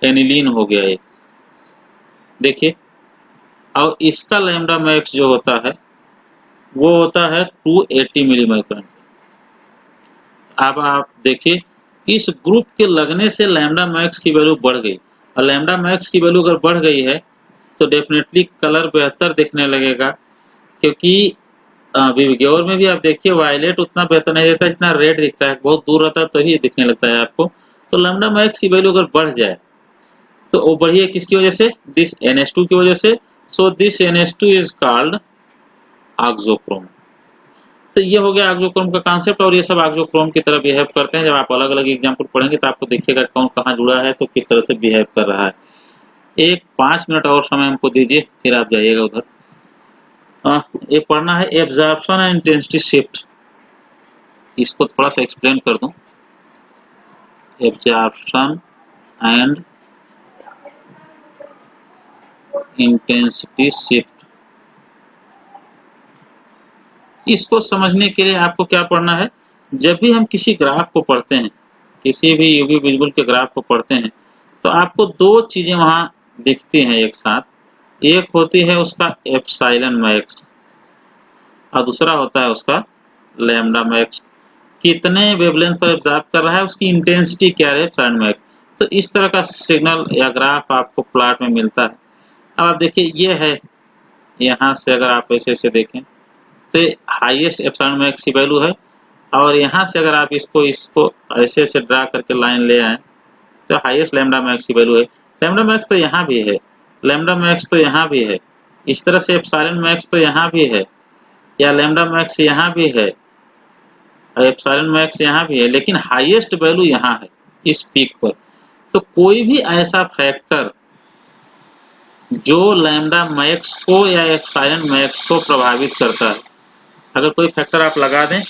एनिलीन हो गया एक, देखिए, और इसका लैम्डा मैक्स जो होता है वो होता है 280 मिली माइक्रोन। अब आप देखिए इस ग्रुप के लगने से लैम्डा मैक्स की वैल्यू बढ़ गई, और लैम्डा मैक्स की वैल्यू अगर बढ़ गई है तो डेफिनेटली कलर बेहतर दिखने लगेगा, क्योंकि विग्योर में भी आप देखिए वायलेट उतना बेहतर नहीं देता जितना रेड दिखता है, बहुत दूर रहता है तभी दिखने लगता है आपको। तो लैम्डा मैक्स की वैल्यू अगर बढ़ जाए तो वो बढ़ी है किसकी वजह से, दिस NH2 की वजह से। So this NH2 is called auxochrome. तो ये हो गया ऑक्सोक्रोम का कॉन्सेप्ट, और ये सब ऑक्सोक्रोम की तरह बिहेव करते हैं। जब आप अलग अलग एग्जाम्पल पढ़ेंगे तो आपको देखिएगा कौन कहाँ जुड़ा है तो किस तरह से बिहेव कर रहा है। एक 5 मिनट और समय हमको दीजिए, फिर आप जाइएगा उधर। ये पढ़ना है एब्जॉर्प्शन एंड इंटेंसिटी शिफ्ट। इसको थोड़ा सा एक्सप्लेन कर दूं। एब्जॉर्प्शन एंड इंटेंसिटी शिफ्ट, इसको समझने के लिए आपको क्या पढ़ना है, जब भी हम किसी ग्राफ को पढ़ते हैं, किसी भी यूवी विजुअल के ग्राफ को पढ़ते हैं, तो आपको दो चीजें वहां दिखती हैं एक साथ। एक होती है उसका एप्सिलॉन मैक्स और दूसरा होता है उसका लैम्डा मैक्स। कितने वेवलेंथ पर एब्जॉर्ब कर रहा है, उसकी इंटेंसिटी क्या है एप्सिलॉन मैक्स। तो इस तरह का सिग्नल या ग्राफ आपको प्लॉट में मिलता है। अब आप देखिए ये है, यहाँ से अगर आप ऐसे ऐसे देखें तो हाईएस्ट एप्सिलॉन मैक्स की वैल्यू है, और यहाँ से अगर आप इसको इसको ऐसे ऐसे ड्रा करके लाइन ले आए तो हाईएस्ट लैम्डा मैक्स की वैल्यू है। लैम्डा मैक्स तो यहाँ भी है, लैम्डा मैक्स तो यहाँ भी है, इस तरह से एप्सिलॉन मैक्स तो यहाँ भी है, या लैम्डा मैक्स यहाँ भी है और एप्सिलॉन मैक्स यहाँ भी है, लेकिन हाईएस्ट वैल्यू यहाँ है इस पीक पर। तो कोई भी ऐसा फैक्टर जो लैम्डा मैक्स को या एप्सिलॉन मैक्स को प्रभावित करता है, अगर कोई फैक्टर आप लगा दें,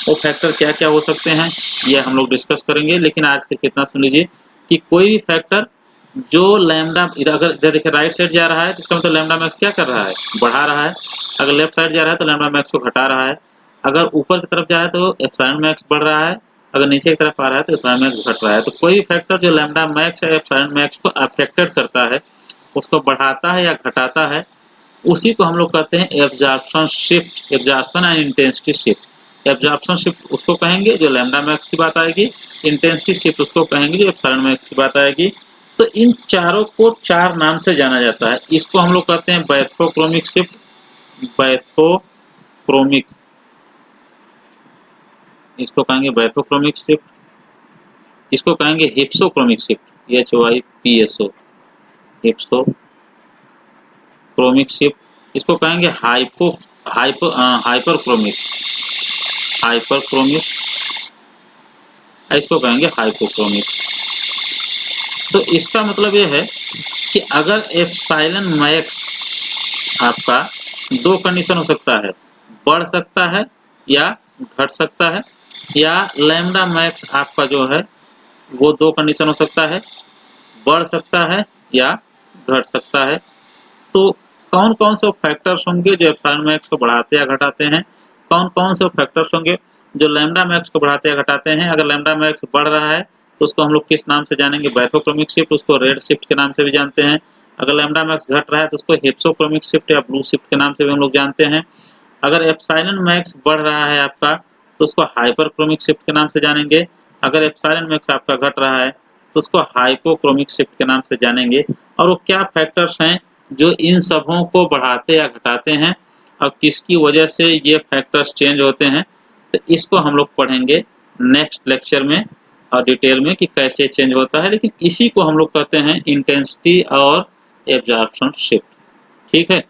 वो फैक्टर क्या क्या हो सकते हैं ये हम लोग डिस्कस करेंगे। लेकिन आज सिर्फ इतना सुन लीजिए कि कोई भी फैक्टर जो लैम्डा अगर इधर देखिए राइट साइड जा रहा है तो इसका मतलब लैम्डा मैक्स क्या कर रहा है, बढ़ा रहा है। अगर लेफ्ट साइड जा रहा है तो लैम्डा मैक्स को घटा रहा है। अगर ऊपर की तरफ जा रहा है तो एप्सिलॉन मैक्स बढ़ रहा है, अगर नीचे की तरफ आ रहा है तो एप्सिलॉन मैक्स घट रहा है। तो कोई भी फैक्टर जो लैम्डा मैक्स या एप्सिलॉन मैक्स को अफेक्टेड करता है, उसको बढ़ाता है या घटाता है, उसी को हम लोग कहते हैं absorption shift, absorption and intensity shift. Absorption shift उसको कहेंगे जो लैम्डा मैक्स की बात आएगी, इंटेंसिटी शिफ्ट उसको कहेंगे जो एप्सिलॉन मैक्स की बात आएगी। तो इन चारों को चार नाम से जाना जाता है। इसको हम लोग कहते हैं बैथोक्रोमिक शिफ्ट, बैथोक्रोमिक, इसको कहेंगे बैथोक्रोमिक शिफ्ट, इसको कहेंगे hypsochromic shift, HYPSO, hypsochromic shift, इसको कहेंगे हाइपरक्रोमिक, हाइपरक्रोमिक, इसको कहेंगे हाइपोक्रोमिक। तो इसका मतलब ये है कि अगर एप्सिलॉन मैक्स आपका दो कंडीशन हो सकता है, बढ़ सकता है या घट सकता है, या लैम्डा मैक्स आपका जो है वो दो कंडीशन हो सकता है, बढ़ सकता है या घट सकता है। तो कौन कौन से फैक्टर्स होंगे जो एप्सिलॉन मैक्स को बढ़ाते या घटाते हैं, कौन कौन से फैक्टर्स होंगे जो लैम्डा मैक्स को बढ़ाते या घटाते हैं। अगर लैम्डा मैक्स बढ़ रहा है तो उसको हम लोग किस नाम से जानेंगे, बैथोक्रोमिक शिफ्ट, उसको रेड शिफ्ट के नाम से भी जानते हैं। अगर लैम्डा मैक्स घट रहा है तो उसको हिप्सोक्रोमिक शिफ्ट या ब्लू शिफ्ट के नाम से भी हम लोग जानते हैं। अगर एप्सिलॉन मैक्स बढ़ रहा है आपका तो उसको हाइपरक्रोमिक शिफ्ट के नाम से जानेंगे। अगर एप्सिलॉन मैक्स आपका घट रहा है तो उसको हाइपोक्रोमिक शिफ्ट के नाम से जानेंगे। और वो क्या फैक्टर्स हैं जो इन सबों को बढ़ाते या घटाते हैं और किसकी वजह से ये फैक्टर्स चेंज होते हैं, तो इसको हम लोग पढ़ेंगे नेक्स्ट लेक्चर में और डिटेल में कि कैसे चेंज होता है। लेकिन इसी को हम लोग कहते हैं इंटेंसिटी और एब्जॉर्प्शन शिफ्ट। ठीक है।